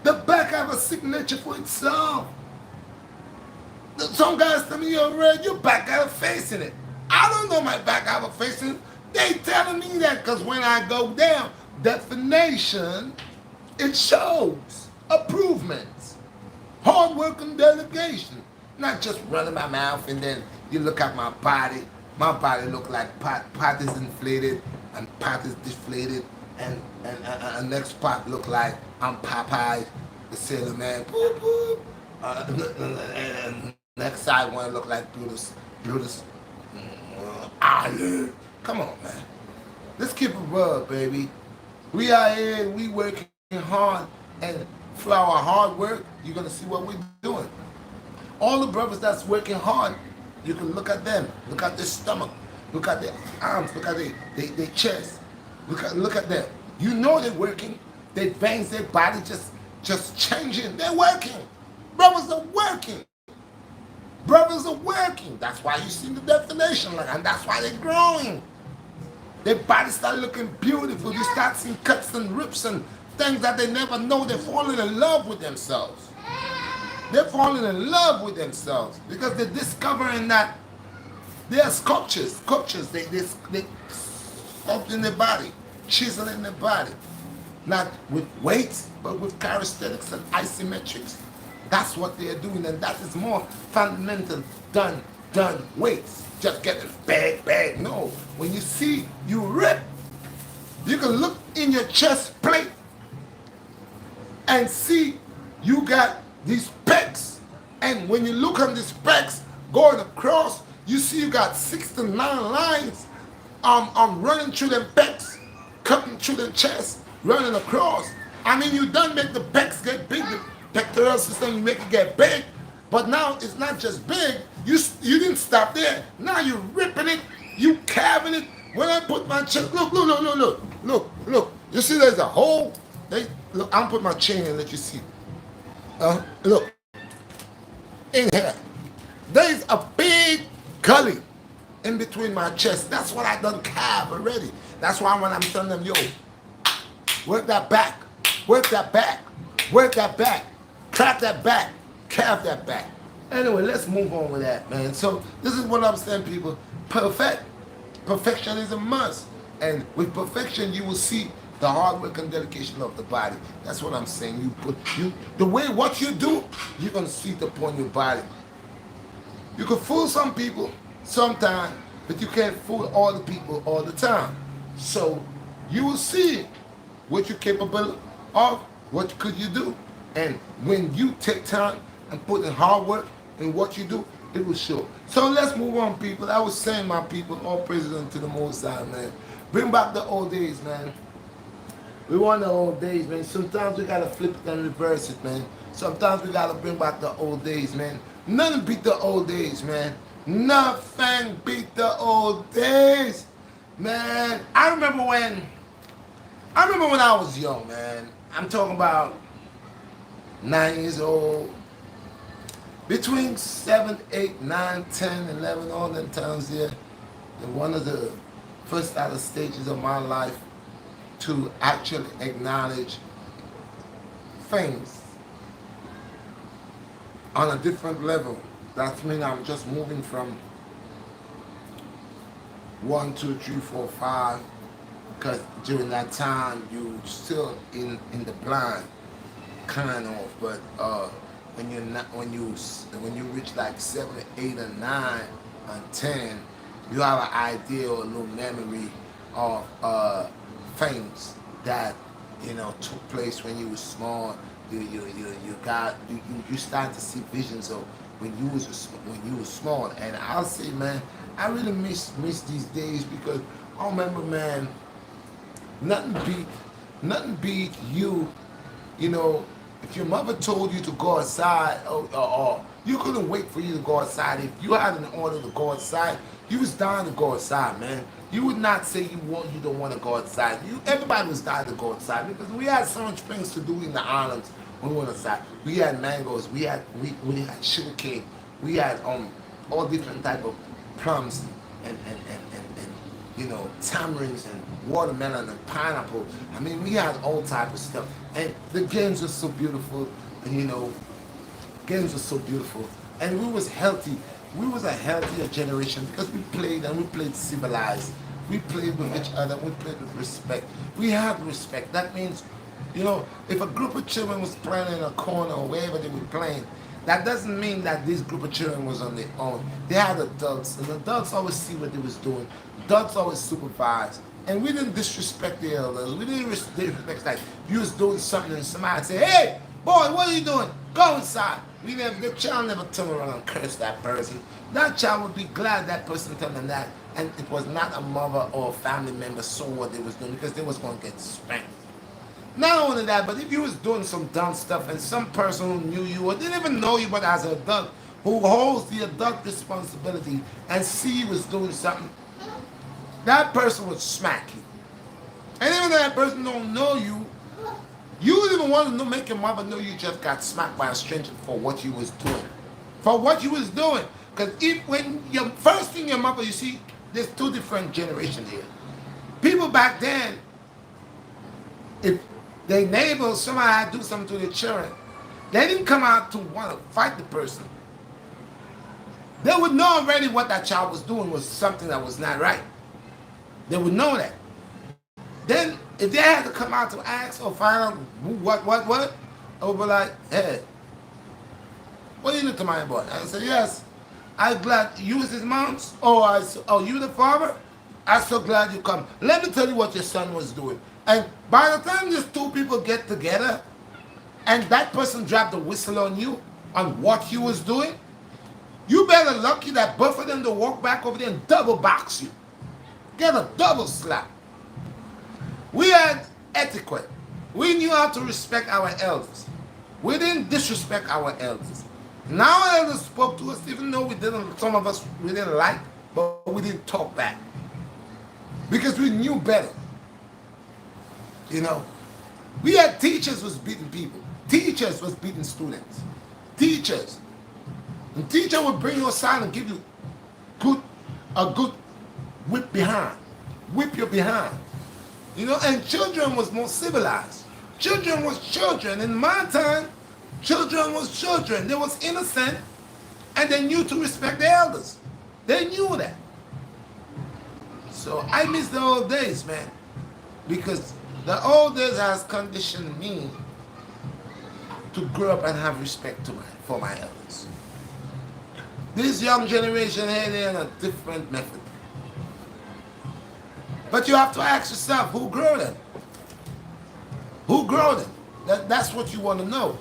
The back have a signature for itself. Some guys tell me, yo, Red, your back got a face in it. I don't know my back have a face in it. They telling me that because when I go down, definition, it shows improvements. Hard work and delegation. Not just running my mouth and then you look at my body. My body look like part is inflated and part is deflated and next part look like I'm Popeye, the Sailor Man. Boop, boop. And next side one look like Brutus Ali. Come on, man. Let's keep it real, baby. We are here and we working hard, and through our hard work, you're gonna see what we're doing. All the brothers that's working hard, you can look at them. Look at their stomach. Look at their arms. Look at their chest. Look at them. You know they're working. Their veins, their body just changing. They're working. Brothers are working. Brothers are working. That's why you see the definition, and that's why they're growing. Their bodies start looking beautiful. You start seeing cuts and rips and things that they never know. They're falling in love with themselves. They're falling in love with themselves because they're discovering that they're sculptures. They sculpt in their body, chisel in their body. Not with weights, but with calisthenics and isometrics. That's what they're doing, and that is more fundamental than weights. Just getting bag. No. When you see you rip, you can look in your chest plate and see you got these pecs. And when you look on these pecs going across, you see you got 6 to 9 lines running through them pecs, cutting through the chest, running across. I mean, you done make the pecs get big, the pectoral system, you make it get big. But now it's not just big. You didn't stop there. Now you're ripping it. You calving it. When I put my chest, look. You see there's a hole? Look, I'm put my chain in and let you see. Look. In here. There's a big gully in between my chest. That's what I done calve already. That's why when I'm telling them, yo, work that back. Work that back. Work that back. Clap that back. Calve that back. Anyway, let's move on with that, man. So this is what I'm saying, people. Perfection is a must. And with perfection, you will see the hard work and dedication of the body. That's what I'm saying. The way what you do, you're gonna see it upon your body. You can fool some people sometime, but you can't fool all the people all the time. So you will see what you're capable of, what could you do. And when you take time and put in hard work in what you do, it will show. So let's move on, people. I was saying, my people, all praises unto the Most High, man. Bring back the old days, man. We want the old days, man. Sometimes we gotta flip it and reverse it, man. Sometimes we gotta bring back the old days, man. Nothing beat the old days, man. Nothing beat the old days, man. I remember when I was young, man. I'm talking about 9 years old. Between 7, 8, 9, 10, 11, all them times there, and one of the first out of stages of my life to actually acknowledge things on a different level. That means I'm just moving from 1, 2, 3, 4, 5, because during that time you still in the blind, kind of, but when you reach like 7, 8, or 9, and 10, you have an idea or a little memory of things that took place when you were small. You start to see visions of when you were small. And I'll say, man, I really miss these days because I remember, man, nothing beat nothing beat you, you know, if your mother told you to go outside, or you couldn't wait for you to go outside. If you had an order to go outside, you was dying to go outside, man. You would not say you don't want to go outside. Everybody was dying to go outside because we had so much things to do in the islands when we went outside. We had mangoes, we had sugar cane, we had all different type of plums and tamarinds and watermelon and pineapple. I mean, we had all type of stuff. And the games were so beautiful, and games were so beautiful. And we was healthy. We was a healthier generation because we played, and we played civilized. We played with each other, we played with respect. We had respect. That means, if a group of children was playing in a corner or wherever they were playing, that doesn't mean that this group of children was on their own. They had adults, and adults always see what they was doing. Adults always supervise. And we didn't disrespect the elders. We didn't disrespect, like, you was doing something and somebody say, hey, boy, what are you doing? Go inside. The child never turned around and cursed that person. That child would be glad that person told them that, and it was not a mother or a family member saw what they was doing because they was going to get spanked. Not only that, but if you was doing some dumb stuff and some person who knew you or didn't even know you, but as an adult, who holds the adult responsibility and see you was doing something, that person would smack you. And even though that person don't know you, you would even want to make your mother know you just got smacked by a stranger for what you was doing. For what you was doing. Because when your first thing your mother, you see, there's two different generations here. People back then, if their neighbors, somebody had to do something to their children, they didn't come out to want to fight the person. They would know already what that child was doing was something that was not right. They would know that. Then, if they had to come out to ask or find out what, I would be like, hey, what do you do to my boy? I said, yes, I'm glad you was his mom's. Oh, you the father? I'm so glad you come. Let me tell you what your son was doing. And by the time these two people get together, and that person dropped the whistle on you, on what he was doing, you better lucky that both of them to walk back over there and double box you. Get a double slap. We had etiquette. We knew how to respect our elders. We didn't disrespect our elders. Now our elders spoke to us, even though some of us we didn't like, but we didn't talk back. Because we knew better. We had teachers was beating people. Teachers was beating students. Teachers. And teacher would bring you aside and give you a good whip behind. Whip your behind. And children was more civilized. Children was children. In my time, children was children. They was innocent, and they knew to respect the elders. They knew that. So I miss the old days, man. Because the old days has conditioned me to grow up and have respect for my elders. This young generation here, they're in a different method. But you have to ask yourself, who grew them? Who grew them? That's what you want to know.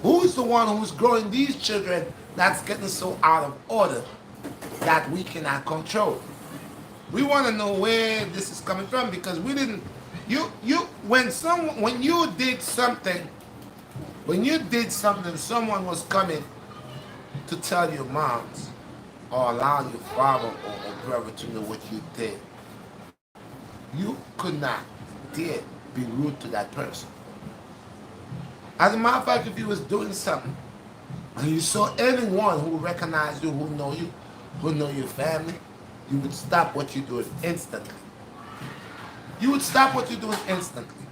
Who's the one who's growing these children that's getting so out of order that we cannot control? We want to know where this is coming from because we didn't. When you did something, someone was coming to tell your moms or allow your father or brother to know what you did. You could not dare be rude to that person. As a matter of fact, if you was doing something and you saw anyone who recognized you, who know your family, you would stop what you're doing instantly. You would stop what you're doing instantly.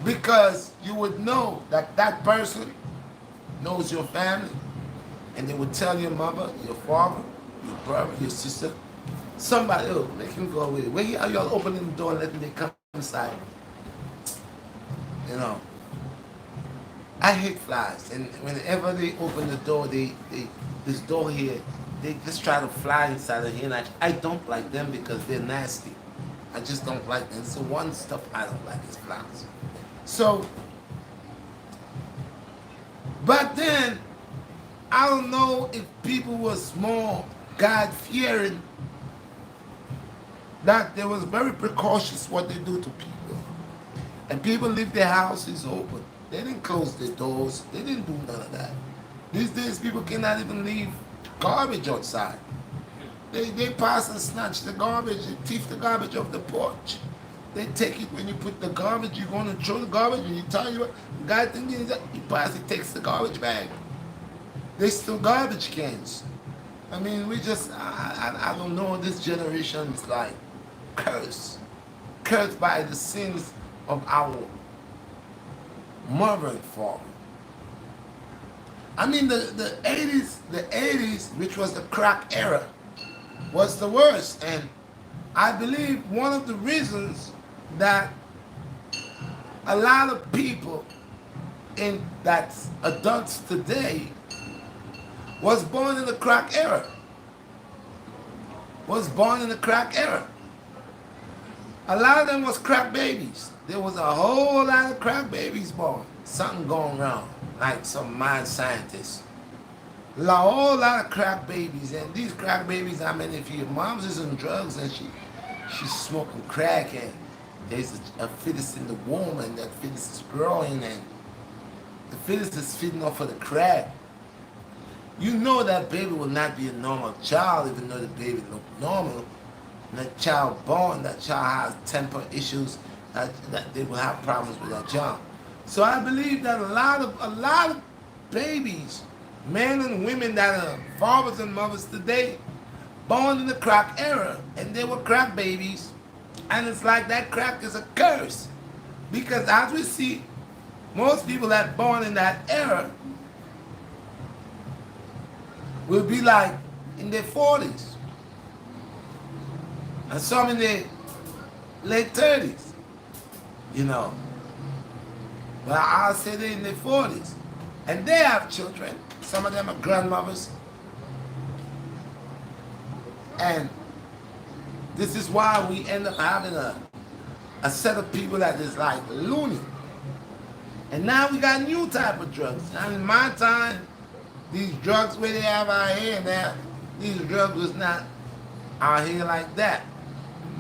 Because you would know that that person knows your family, and they would tell your mother, your father, your brother, your sister, somebody, make him go away. Where are y'all opening the door and letting them come inside? I hate flies, and whenever they open the door, this door here, they just try to fly inside of here. And I don't like them because they're nasty. I just don't like them. It's the one stuff I don't like is flies. So, but then, I don't know if people was more God-fearing, that they was very precautious what they do to people. And people leave their houses open. They didn't close their doors. They didn't do none of that. These days, people cannot even leave garbage outside. They pass and snatch the garbage, they thief the garbage off the porch. They take it when you put the garbage, you're going to throw the garbage, and you tell you what, the guy thinking that he passes, he takes the garbage bag. They steal garbage cans. I mean, we just, I don't know, this generation is like cursed. Cursed by the sins of our mother and father. I mean, the 80s, which was the crack era, was the worst. And I believe one of the reasons that a lot of people in that adults today was born in the crack era. Was born in the crack era. A lot of them was crack babies. There was a whole lot of crack babies born. Something going wrong, like some mad scientists. A whole lot of crack babies, and these crack babies, I mean, if your mom's is on drugs and she's smoking crack, and there's a fetus in the womb, and that fetus is growing, and the fetus is feeding off of the crack, you know that baby will not be a normal child, even though the baby look normal. And that child born, that child has temper issues, that they will have problems with that child. So I believe that a lot of babies, men and women that are fathers and mothers today, born in the crack era, and they were crack babies, and it's like that crack is a curse. Because as we see, most people that born in that era will be like in their 40s, and some in their late 30s, you know. But I'll say they're in their 40s, and they have children. Some of them are grandmothers. And this is why we end up having a set of people that is like loony. And now we got new type of drugs. Now in my time, these drugs where they have out here now, these drugs was not out here like that.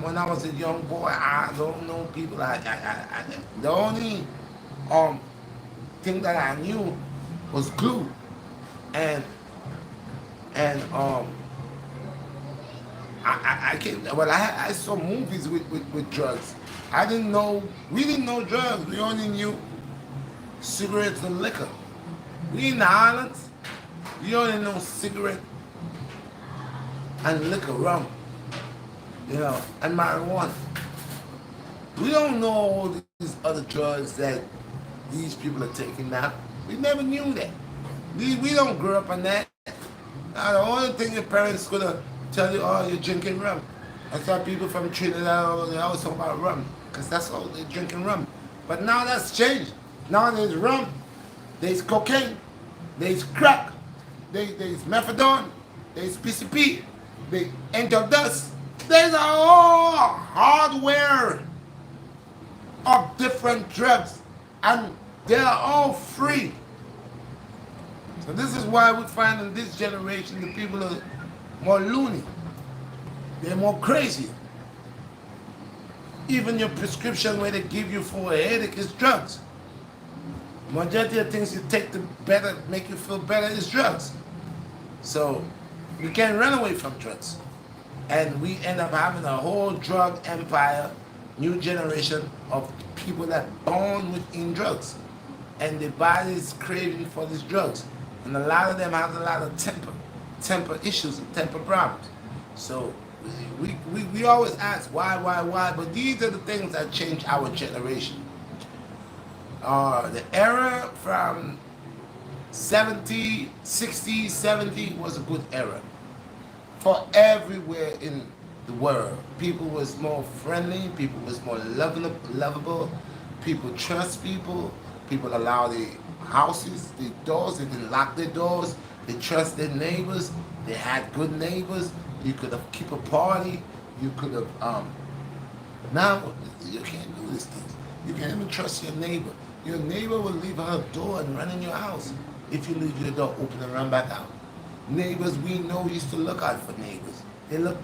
When I was a young boy, I don't know people. The only thing that I knew was glue, and I saw movies with drugs. We didn't know drugs. We only knew cigarettes and liquor. We in the islands, we only know cigarette and liquor, rum, you know, and marijuana. We don't know all these other drugs that these people are taking now. We never knew that. We don't grow up on that. Now, the only thing your parents could have tell you, oh, you're drinking rum. I saw people from Trinidad, they always talk about rum, because that's all they're drinking rum. But now that's changed. Now there's rum, there's cocaine, there's crack, there's methadone, there's PCP, there's angel dust. There's a whole hardware of different drugs, and they're all free. So this is why we find in this generation the people are more loony. They're more crazy. Even your prescription where they give you for a headache is drugs. Majority of things you take to better make you feel better is drugs. So you can't run away from drugs. And we end up having a whole drug empire, new generation of people that born within drugs. And their body is craving for these drugs. And a lot of them have a lot of temper issues and temper problems. So we always ask why, but these are the things that change our generation. The era from 70, 60, 70 was a good era. For everywhere in the world. People was more friendly, people was more lovable, people trust people allow their houses, their doors, they didn't lock their doors, They trust their neighbors. They had good neighbors. You could have keep a party. You could have now you can't do these things. You can't even trust your neighbor. Your neighbor will leave her door and run in your house if you leave your door open and run back out. Neighbors we know used to look out for neighbors.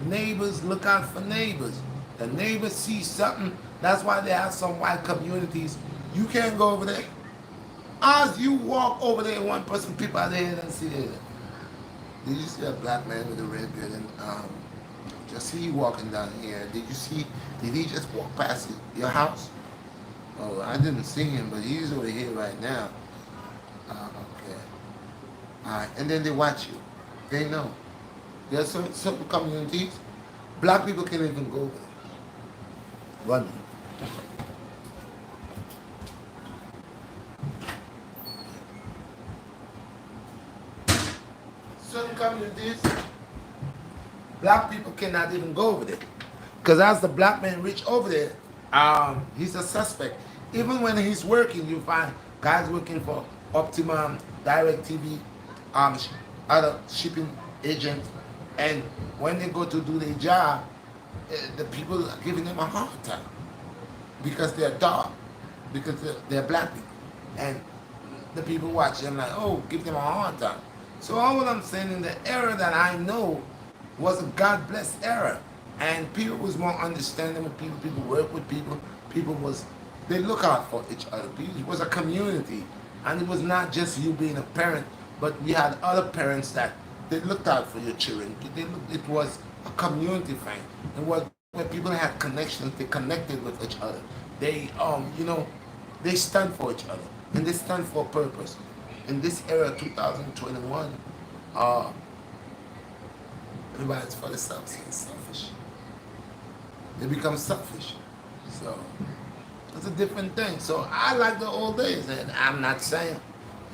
Neighbors look out for neighbors. The neighbor sees something. That's why they have some white communities. You can't go over there. As you walk over there, one person peep out there and see it. Did you see a black man with a red beard and just see you walking down here? Did he just walk past your house? Oh, I didn't see him, but he's over here right now. Okay. Alright, and then they watch you. They know. There's some communities, black people can't even go over there. Run. Certain communities, black people cannot even go over there. Because as the black man reach over there, he's a suspect. Even when he's working, you find guys working for Optimum, DirecTV, other shipping agents, and when they go to do their job, the people are giving them a hard time because they're dark, because they're black people, and the people watch them like, oh, give them a hard time. So all what I'm saying, in the era that I know was a God-blessed era, and people was more understanding with people. People work with people. They look out for each other. It was a community, and it was not just you being a parent, but we had other parents that they looked out for your children. It was a community thing. It was where people had connections. They connected with each other. They, they stand for each other, and they stand for a purpose. In this era, 2021, everybody's for themselves and selfish. They become selfish. So it's a different thing. So I like the old days, and I'm not saying,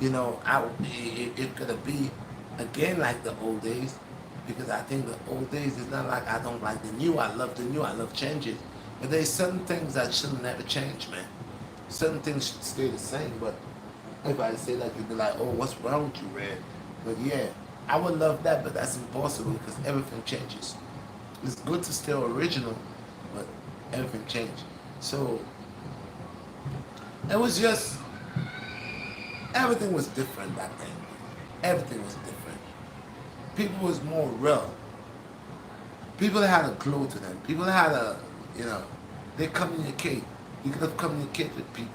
it could be again like the old days, because I think the old days is not like I don't like the new. I love the new. I love changes. But there's certain things that should never change, man. Certain things should stay the same. But if I say that, you'd be like, oh, what's wrong with you, Red? But yeah, I would love that, but that's impossible because everything changes. It's good to stay original, but everything changed. So it was just, everything was different back then. Everything was different. People was more real. People had a glow to them. People had they communicate. You could have communicated with people.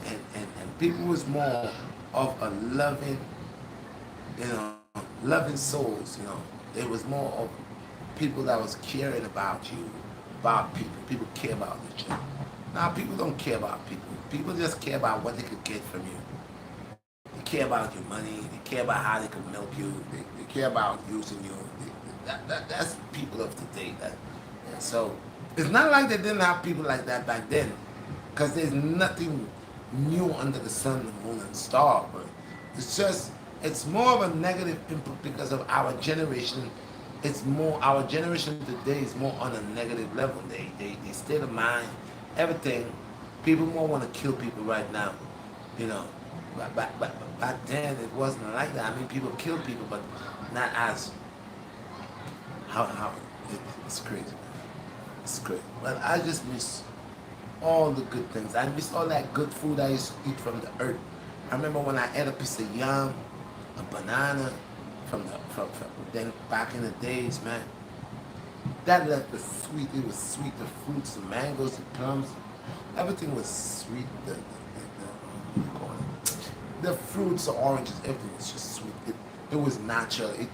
And people was more of a loving, loving souls, It was more of people that was caring about you, about people. People care about each other. Now people don't care about people. People just care about what they could get from you. They care about your money. They care about how they could milk you. They care about using you. That's people of today. So it's not like they didn't have people like that back then, because there's nothing new under the sun, the moon, and the star. But it's more of a negative input because of our generation. Our generation today is more on a negative level. They state of mind, everything. People more want to kill people right now, But back then it wasn't like that. I mean, people kill people, but not as it's crazy. It's crazy. But I just miss all the good things. I miss all that good food I used to eat from the earth. I remember when I ate a piece of yam, a banana, from then back in the days, man. That left the sweet. It was sweet. The fruits, the mangoes, the plums, everything was sweet. The fruits, the oranges, everything was just sweet. It was natural. It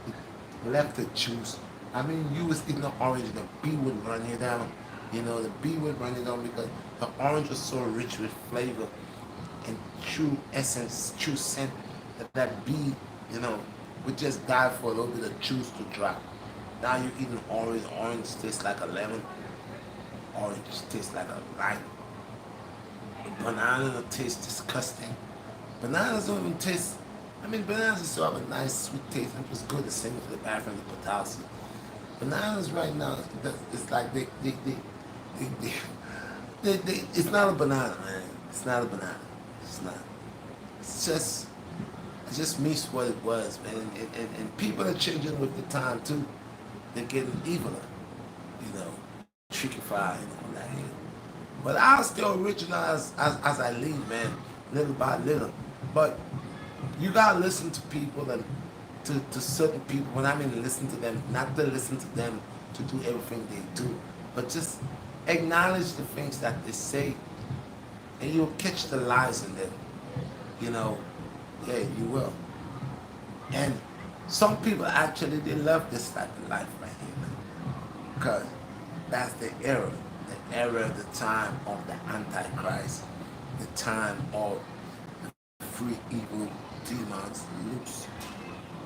left the juice. I mean, you was eating the orange, the bee would run you down. The bee would run you down because the orange was so rich with flavor and true essence, true scent, that bee, would just die for a little bit of juice to drop. Now you're eating orange. Orange tastes like a lemon. Orange tastes like a lime. Banana tastes disgusting. Bananas don't even taste. I mean, bananas still have a nice sweet taste. It was good. The same for the bathroom, the potassium. Bananas right now, it's like it's not a banana, man. It's not a banana. It's not. It's just I just miss what it was, man. And people are changing with the time too. They're getting eviler, you know, trickified and all that here. But I'll still original as I leave, man, little by little. But you gotta listen to people and to certain people. When I mean listen to them, not to listen to them to do everything they do, but just acknowledge the things that they say, and you'll catch the lies in them. You know, yeah, you will. And some people actually they love this type of life right here, because that's the era, the time of the Antichrist, the time of the free evil demons loose.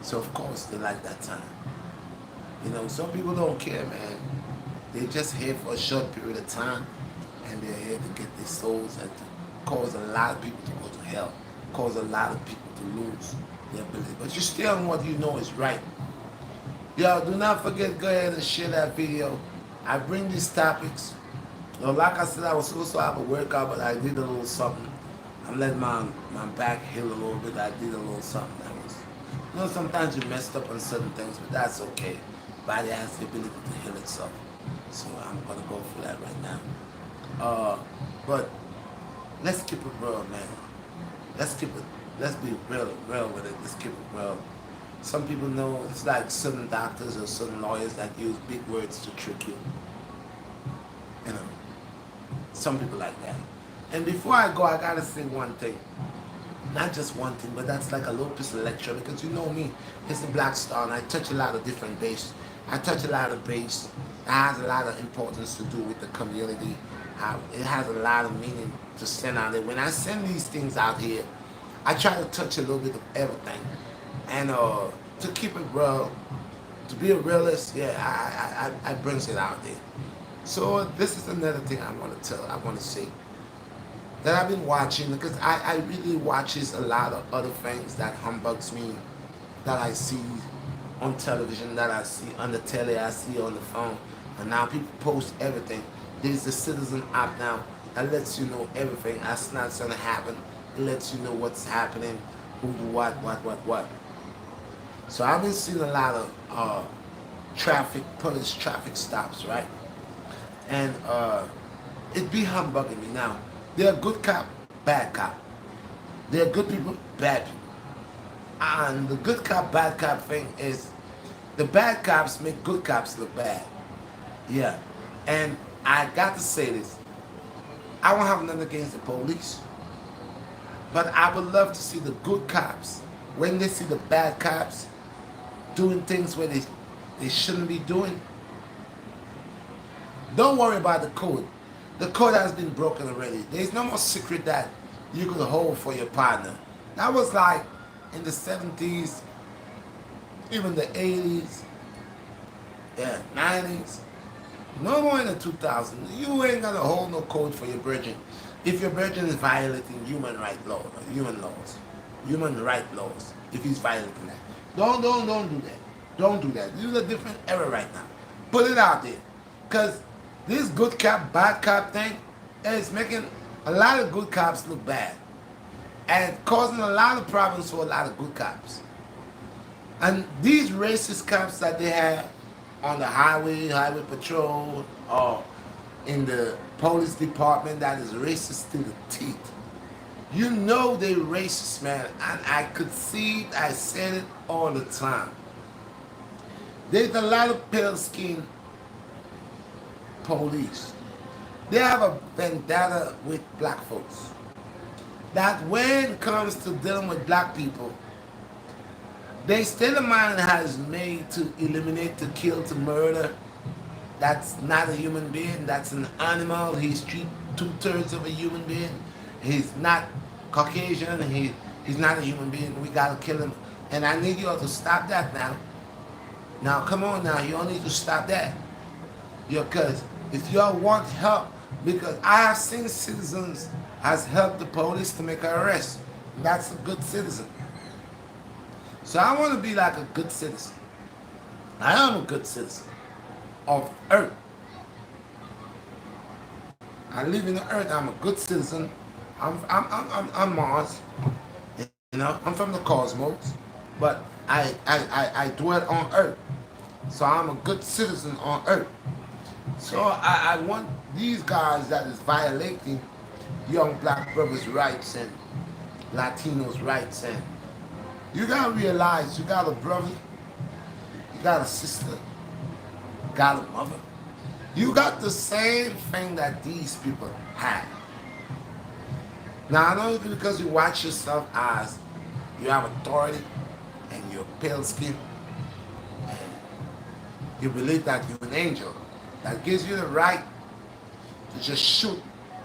So of course they like that time. You know, some people don't care, man. They're just here for a short period of time, and they're here to get their souls and to cause a lot of people to go to hell, cause a lot of people to lose their ability. But you stay on what you know is right. Yo, do not forget, go ahead and share that video. I bring these topics. You know, like I said, I was supposed to have a workout, but I did a little something. I'm letting my back heal a little bit. I did a little something that was, you know, sometimes you messed up on certain things, but that's okay. Body has the ability to heal itself. So I'm gonna go for that right now. But let's keep it real, man. Let's be real with it. Let's keep it real. Some people know it's like certain doctors or certain lawyers that use big words to trick you. You know, some people like that. And before I go, I gotta say one thing. Not just one thing, but that's like a little piece of lecture, because you know me, it's the Black Star, and I touch a lot of different bases. I touch a lot of base that has a lot of importance to do with the community. It has a lot of meaning to send out there. When I send these things out here, I try to touch a little bit of everything. And to keep it real, to be a realist, yeah, I brings it out there. So this is another thing I want to tell, I want to say, that I've been watching, because I really watches a lot of other things that humbugs me, that I see on television, that I see on the telly, I see on the phone, and now people post everything. There's the Citizen app now that lets you know everything that's not going to happen. It lets you know what's happening, who, what. So I've been seeing a lot of police traffic stops, right? And it be humbugging me now. They're good cop, bad cop. They're good people, bad people. And the good cop, bad cop thing is the bad cops make good cops look bad. Yeah. And I got to say this. I don't have nothing against the police, but I would love to see the good cops, when they see the bad cops doing things where they shouldn't be doing. Don't worry about the code. The code has been broken already. There's no more secret that you could hold for your partner. That was like in the 70s, even the 80s, yeah, 90s. No more in the 2000s. You ain't gonna hold no code for your virgin. If your virgin is violating human right law, human right laws, if he's violating that. Don't do that. Don't do that. This is a different era right now. Put it out there. Because this good cop, bad cop thing is making a lot of good cops look bad. And causing a lot of problems for a lot of good cops. And these racist cops that they have on the highway patrol, or in the police department that is racist to the teeth. You know they racist, man. And I could see it, I said it all the time. There's a lot of pale skin police. They have a vendetta with black folks. That when it comes to dealing with black people, their state of mind has made to eliminate, to kill, to murder. That's not a human being, that's an animal. He's two-thirds of a human being. He's not Caucasian, he's not a human being. We gotta kill him. And I need you all to stop that now. Now come on now, you all need to stop that. Because if y'all want help, because I have seen citizens has helped the police to make an arrest. That's a good citizen. So I want to be like a good citizen. I am a good citizen of earth. I live in the earth. I'm a good citizen. I'm Mars. You know, I'm from the cosmos, but I dwell on earth. So I'm a good citizen on earth. So I want these guys that is violating young black brothers' rights and Latinos' rights, and you gotta realize you got a brother, you got a sister, you got a mother. You got the same thing that these people have. Now I know because you watch yourself as you have authority and you're pale skin, you believe that you're an angel. That gives you the right to just shoot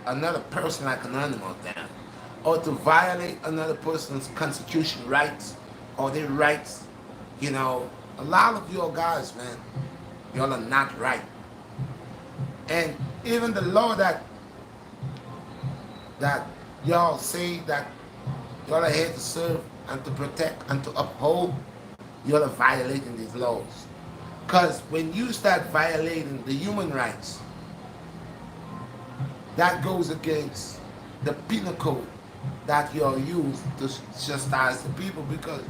another person like an animal down. Or to violate another person's constitution rights or their rights. You know, a lot of your guys, man, y'all are not right. And even the law that y'all say that y'all are here to serve and to protect and to uphold, y'all are violating these laws. Because when you start violating the human rights, that goes against the penal code that you'll use to chastise the people, because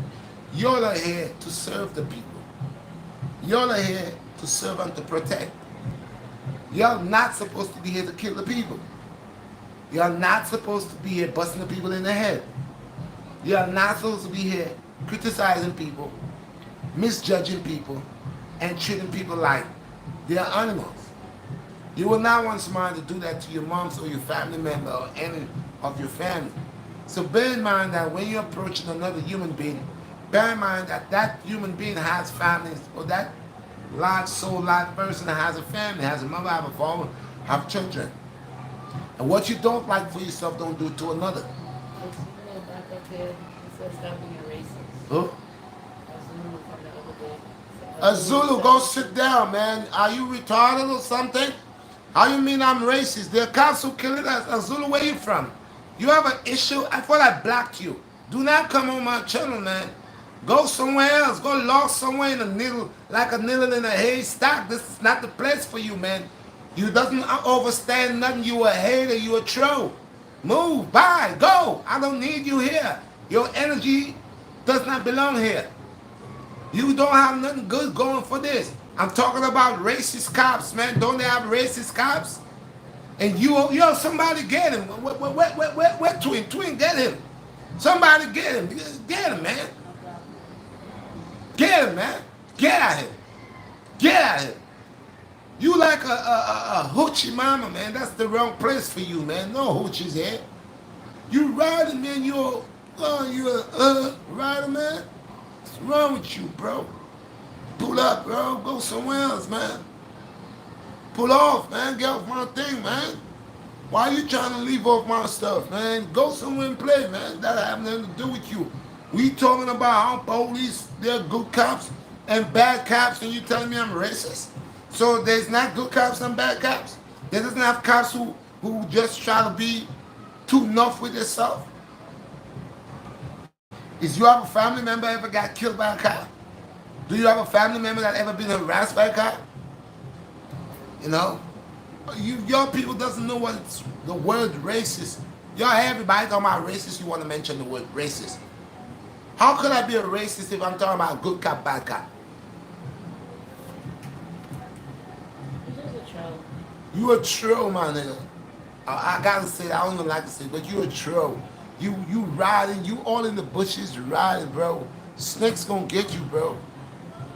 y'all are here to serve the people. Y'all are here to serve and to protect. Y'all not supposed to be here to kill the people. You're not supposed to be here busting the people in the head. You're not supposed to be here criticizing people, misjudging people, and treating people like they're animals. You will not want somebody to do that to your moms or your family member or any of your family. So bear in mind that when you're approaching another human being, bear in mind that that human being has families, or that large soul, large person has a family, has a mother, have a father, have children. And what you don't like for yourself, don't do it to another. Huh? A Zulu, go sit down, man. Are you retarded or something? How you mean I'm racist? There are cops who kill it as a Zulu. Where you from? You have an issue? I thought I blocked you. Do not come on my channel, man. Go somewhere else. Go lost somewhere in a needle, like a needle in a haystack. This is not the place for you, man. You doesn't overstand nothing. You a hater. You a troll. Move. Bye. Go. I don't need you here. Your energy does not belong here. You don't have nothing good going for this. I'm talking about racist cops, man. Don't they have racist cops? And yo, somebody get him. Where Twin? Twin, get him. Somebody get him. Get him, man. Get him, man. Get at him. Get at him. You like a hoochie mama, man. That's the wrong place for you, man. No hoochies here. You riding, man. You're a rider, man. What's wrong with you, bro? Pull up, bro. Go somewhere else, man. Pull off, man. Get off my thing, man. Why are you trying to leave off my stuff, man? Go somewhere and play, man. That have nothing to do with you. We talking about how police, they're good cops and bad cops, and you telling me I'm racist? So there's not good cops and bad cops? There doesn't have cops who just try to be too enough with themselves? Is you have a family member ever got killed by a cop? Do you have a family member that ever been harassed by a cop? You know? Your people doesn't know what the word racist. Y'all, everybody talking about racist, you want to mention the word racist. How could I be a racist if I'm talking about good cop, bad cop? You a troll, my nigga. I gotta say that. I don't even like to say it, but you a troll. You riding, you all in the bushes riding, bro. Snake's gonna get you, bro.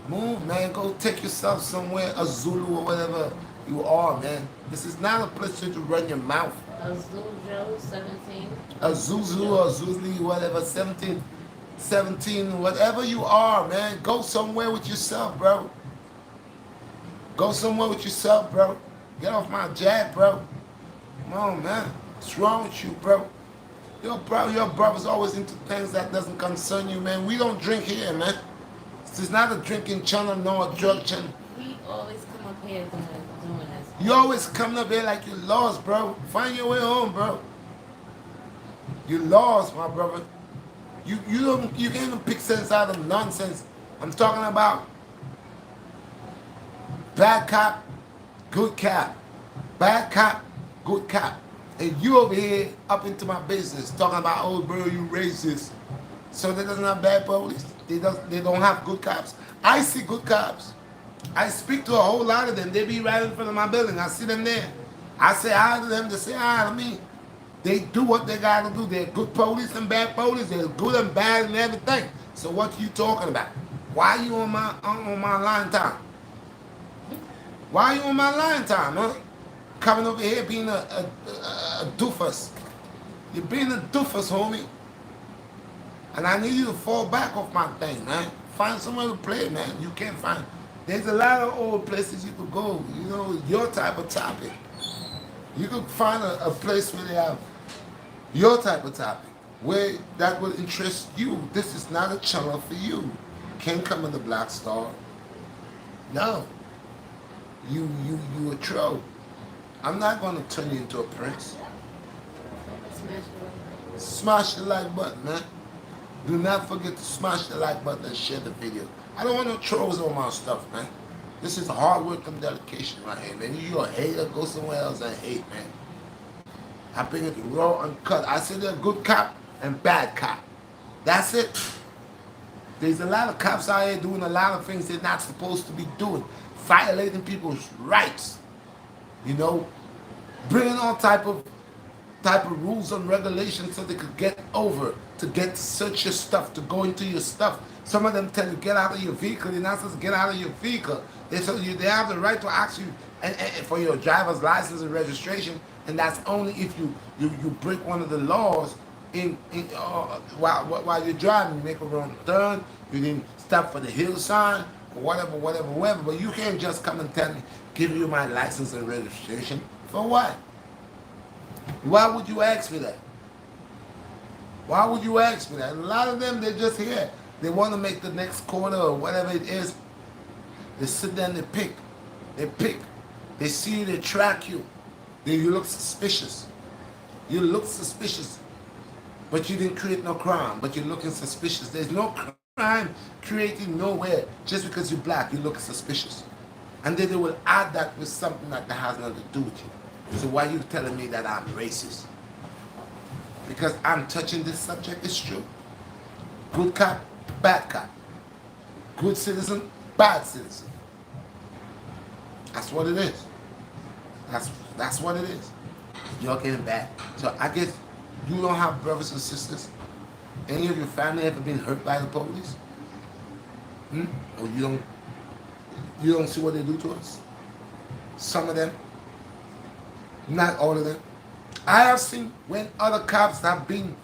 Move, man. Go take yourself somewhere, a Zulu or whatever you are, man. This is not a place to run your mouth. A Zulu, 17. A Zuzu or Zuzli, whatever, 17, whatever you are, man. Go somewhere with yourself, bro. Go somewhere with yourself, bro. Get off my jack, bro. Come on, man. What's wrong with you, bro? Your brother's always into things that doesn't concern you, man. We don't drink here, man. This is not a drinking channel, nor a drug channel. We always come up here doing this. You always coming up here like you lost, bro. Find your way home, bro. You lost, my brother. You can't even pick sense out of nonsense. I'm talking about bad cop, good cop. Bad cop, good cop. And you over here up into my business talking about, oh, bro, you racist. So they doesn't have bad police. They don't have good cops. I see good cops. I speak to a whole lot of them. They be right in front of my building. I see them there. I say hi to them. They say hi to me. They do what they gotta do. They're good police and bad police. They're good and bad and everything. So what you talking about? Why you on my line time? Why you on my line time, huh? Coming over here being a doofus. You're being a doofus, homie. And I need you to fall back off my thing, man. Find somewhere to play, man. You can't find. There's a lot of old places you could go. You know, your type of topic. You could find a place where they have your type of topic, where that would interest you. This is not a channel for you. Can't come in the Black Star. No. You a troll. I'm not gonna turn you into a prince. Smash the like button, man. Do not forget to smash the like button and share the video. I don't want no trolls on my stuff, man. This is hard work and dedication right here, man. You a hater, go somewhere else and hate, man. I bring it raw and cut. I say they're good cop and bad cop. That's it. There's a lot of cops out here doing a lot of things they're not supposed to be doing. Violating people's rights. You know, bringing all type of rules and regulations so they could get over, to get to search your stuff, to go into your stuff. Some of them tell you get out of your vehicle. You're not supposed to get out of your vehicle. They have the right to ask you for your driver's license and registration, and that's only if you break one of the laws while you're driving. You make a wrong turn, you didn't stop for the hill sign, or whatever. But you can't just come and tell me, give you my license and registration. For what? Why would you ask me that? Why would you ask me that? A lot of them, they're just here. They want to make the next quarter or whatever it is. They sit there and they pick. They pick. They see you, they track you. You look suspicious. You look suspicious. But you didn't create no crime. But you're looking suspicious. There's no crime created nowhere. Just because you're black, you look suspicious. And then they will add that with something that has nothing to do with you. So why are you telling me that I'm racist? Because I'm touching this subject, it's true. Good cop, bad cop. Good citizen, bad citizen. That's what it is. That's what it is. You're getting bad. So I guess you don't have brothers and sisters. Any of your family ever been hurt by the police? Or you don't see what they do to us? Some of them. Not all of them. I have seen when other cops have been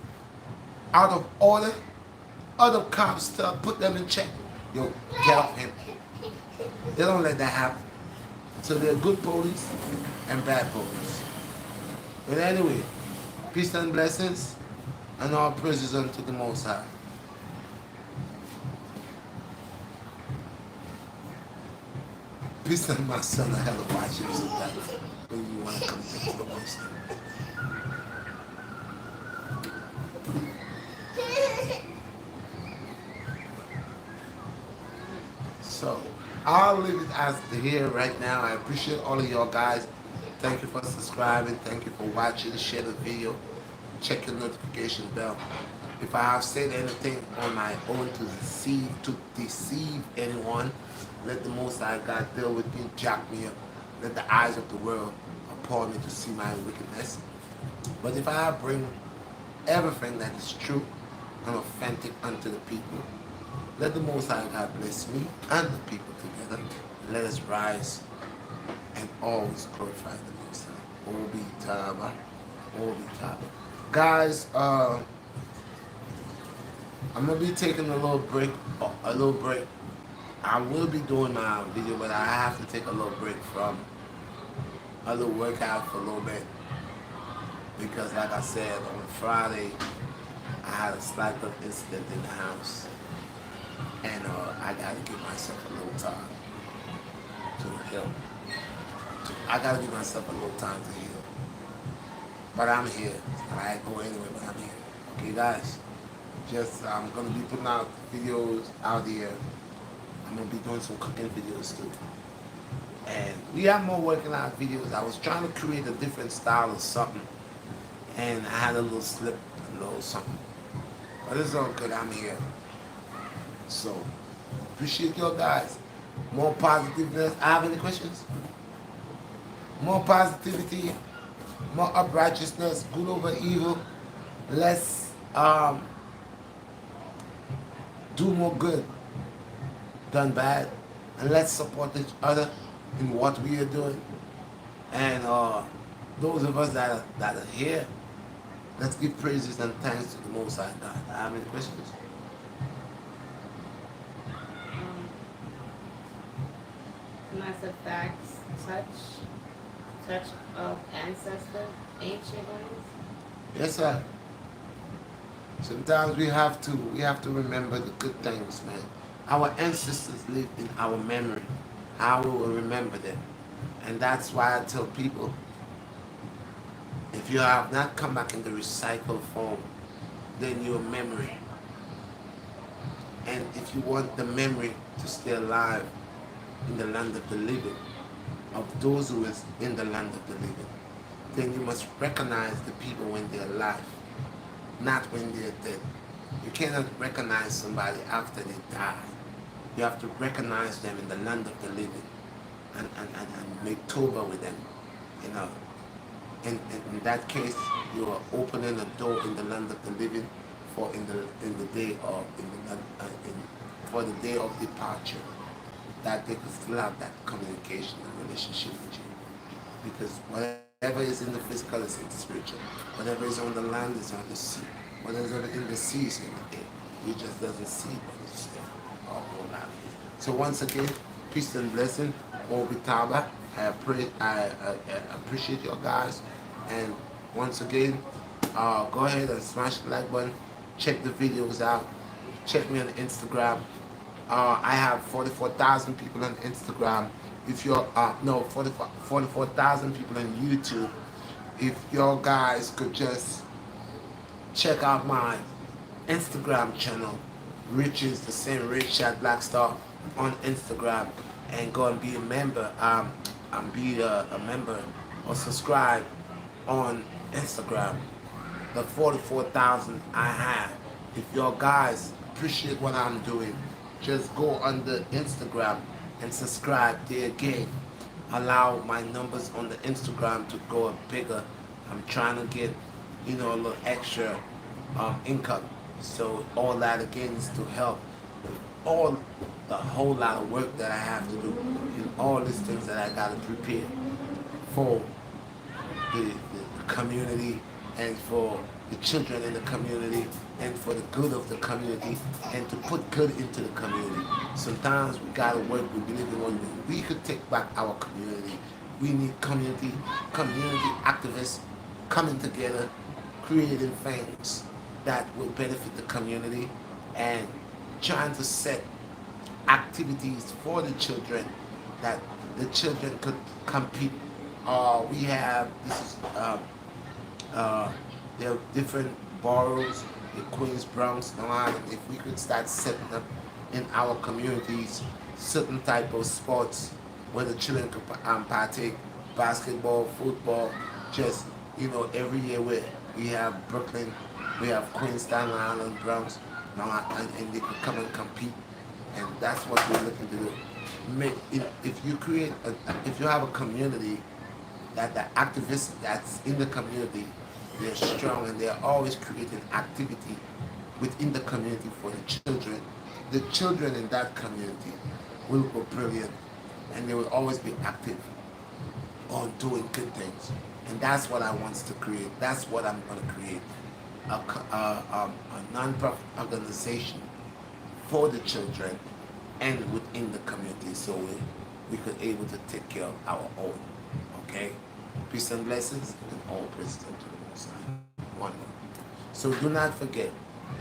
out of order, other cops put them in check. Yo, get off him. They don't let that happen. So they're good police and bad police. But anyway, peace and blessings, and all praises unto the Most High. Peace and my son, I have to watch him sometimes when you want to come to the Most High. So I'll leave it as here right now. I appreciate all of y'all guys. Thank you for subscribing. Thank you for watching. Share the video. Check your notification bell. If I have said anything on my own to deceive anyone, let the Most High God deal with me, jack me up. Let the eyes of the world upon me to see my wickedness. But if I bring everything that is true and authentic unto the people, let the Most High God bless me and the people together. Let us rise and always glorify the Most High. Obi Taba. Obi Taba. Guys, I'm going to be taking a little break. I will be doing my video, but I have to take a little break from a little workout for a little bit. Because like I said, on Friday, I had a slight incident in the house. And I got to give myself a little time to heal. I got to give myself a little time to heal. But I'm here. I ain't go anywhere, but I'm here. Okay, guys? Just, I'm going to be putting out videos out here. I'm going to be doing some cooking videos too. And we have more working out videos. I was trying to create a different style of something. And I had a little slip, a little something. But it's all good. I'm here. So appreciate your guys. More positiveness. I have any questions? More positivity, more uprightness, good over evil. Let's do more good than bad, and let's support each other in what we are doing. And those of us that are here, let's give praises and thanks to the Most High God. I have any questions? Massive facts, touch of ancestors, ancient ones. Yes, sir. Sometimes we have to remember the good things, man. Our ancestors live in our memory. How we will remember them. And that's why I tell people, if you have not come back in the recycled form, then your memory. And if you want the memory to stay alive in the land of the living, of those who is in the land of the living, then you must recognize the people when they're alive, not when they're dead. You cannot recognize somebody after they die. You have to recognize them in the land of the living and make Toba with them. You know, in that case, you are opening a door in the land of the living for in the day of for the day of departure, that they could still have that communication and relationship with you. Because whatever is in the physical is in the spiritual. Whatever is on the land is on the sea. Whatever is in the sea is in the air. You just doesn't see, but it's there. All around. So once again, peace and blessing. Obitaba. I appreciate you guys. And once again, go ahead and smash the like button. Check the videos out. Check me on Instagram. I have 44,000 people on Instagram. If you're, no, 44,000 people on YouTube. If your guys could just check out my Instagram channel, which is the same Redshot BlackStar on Instagram, and go and be a member, and be a member or subscribe on Instagram. The 44,000 I have. If your guys appreciate what I'm doing, just go on the Instagram and subscribe there again. Allow my numbers on the Instagram to go bigger. I'm trying to get, a little extra income. So all that again is to help with all the whole lot of work that I have to do and all these things that I gotta prepare for the community and for the children in the community and for the good of the community and to put good into the community. Sometimes we gotta work, we believe in one thing. We could take back our community. We need community activists coming together, creating things that will benefit the community and trying to set activities for the children that the children could compete. We have this. There are different boroughs, the Queens, Bronx, Long Island. If we could start setting up in our communities certain type of sports where the children could partake, basketball, football, just every year we have Brooklyn, we have Queens, Long Island, Bronx, Long Island, and they could come and compete, and that's what we're looking to do. If you have a community that the activists that's in the community, they're strong and they're always creating activity within the community for the children. The children in that community will go brilliant and they will always be active on doing good things. And that's what I want to create. That's what I'm going to create. A non-profit organization for the children and within the community so we could able to take care of our own. Okay? Peace and blessings and all praise to the Most High. One more. So do not forget,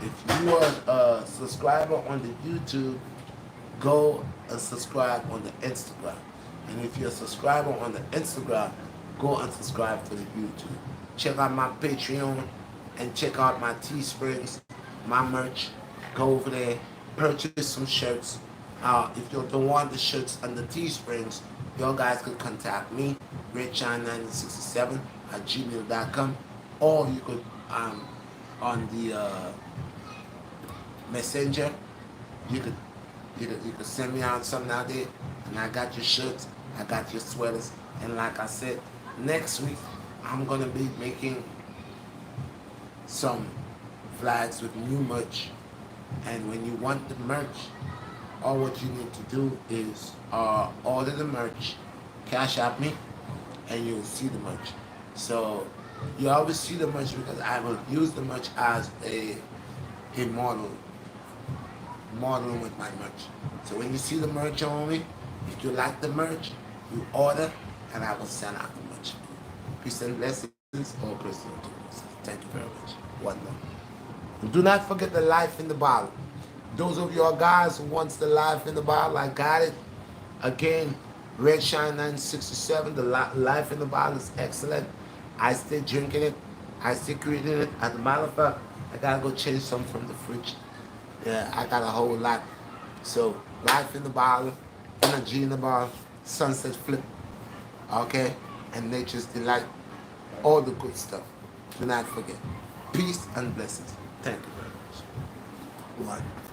if you are a subscriber on the YouTube, go and subscribe on the Instagram. And if you're a subscriber on the Instagram, go and subscribe to the YouTube. Check out my Patreon and check out my Teesprings, my merch. Go over there, purchase some shirts. If you don't want the shirts and the Teesprings, your guys could contact me, redshine1967 at gmail.com, or you could on the messenger, you could you could send me out something out there, and I got your shirts, I got your sweaters, and like I said, next week I'm gonna be making some flags with new merch. And when you want the merch, all what you need to do is order the merch, cash out me, and you'll see the merch. So you always see the merch because I will use the merch as a model with my merch. So when you see the merch on me, if you like the merch, you order, and I will send out the merch. Peace and blessings, all praise to you. Thank you very much. One love. Do not forget the life in the bottle. Those of your guys who wants the life in the bottle, I got it. Again, Red Shine 967, the life in the bottle is excellent. I still drinking it. I still creating it. As a matter of fact, I gotta go change some from the fridge. Yeah, I got a whole lot. So, life in the bottle, energy in the bottle, sunset flip, okay? And nature's delight. All the good stuff. Do not forget. Peace and blessings. Thank you very much. One.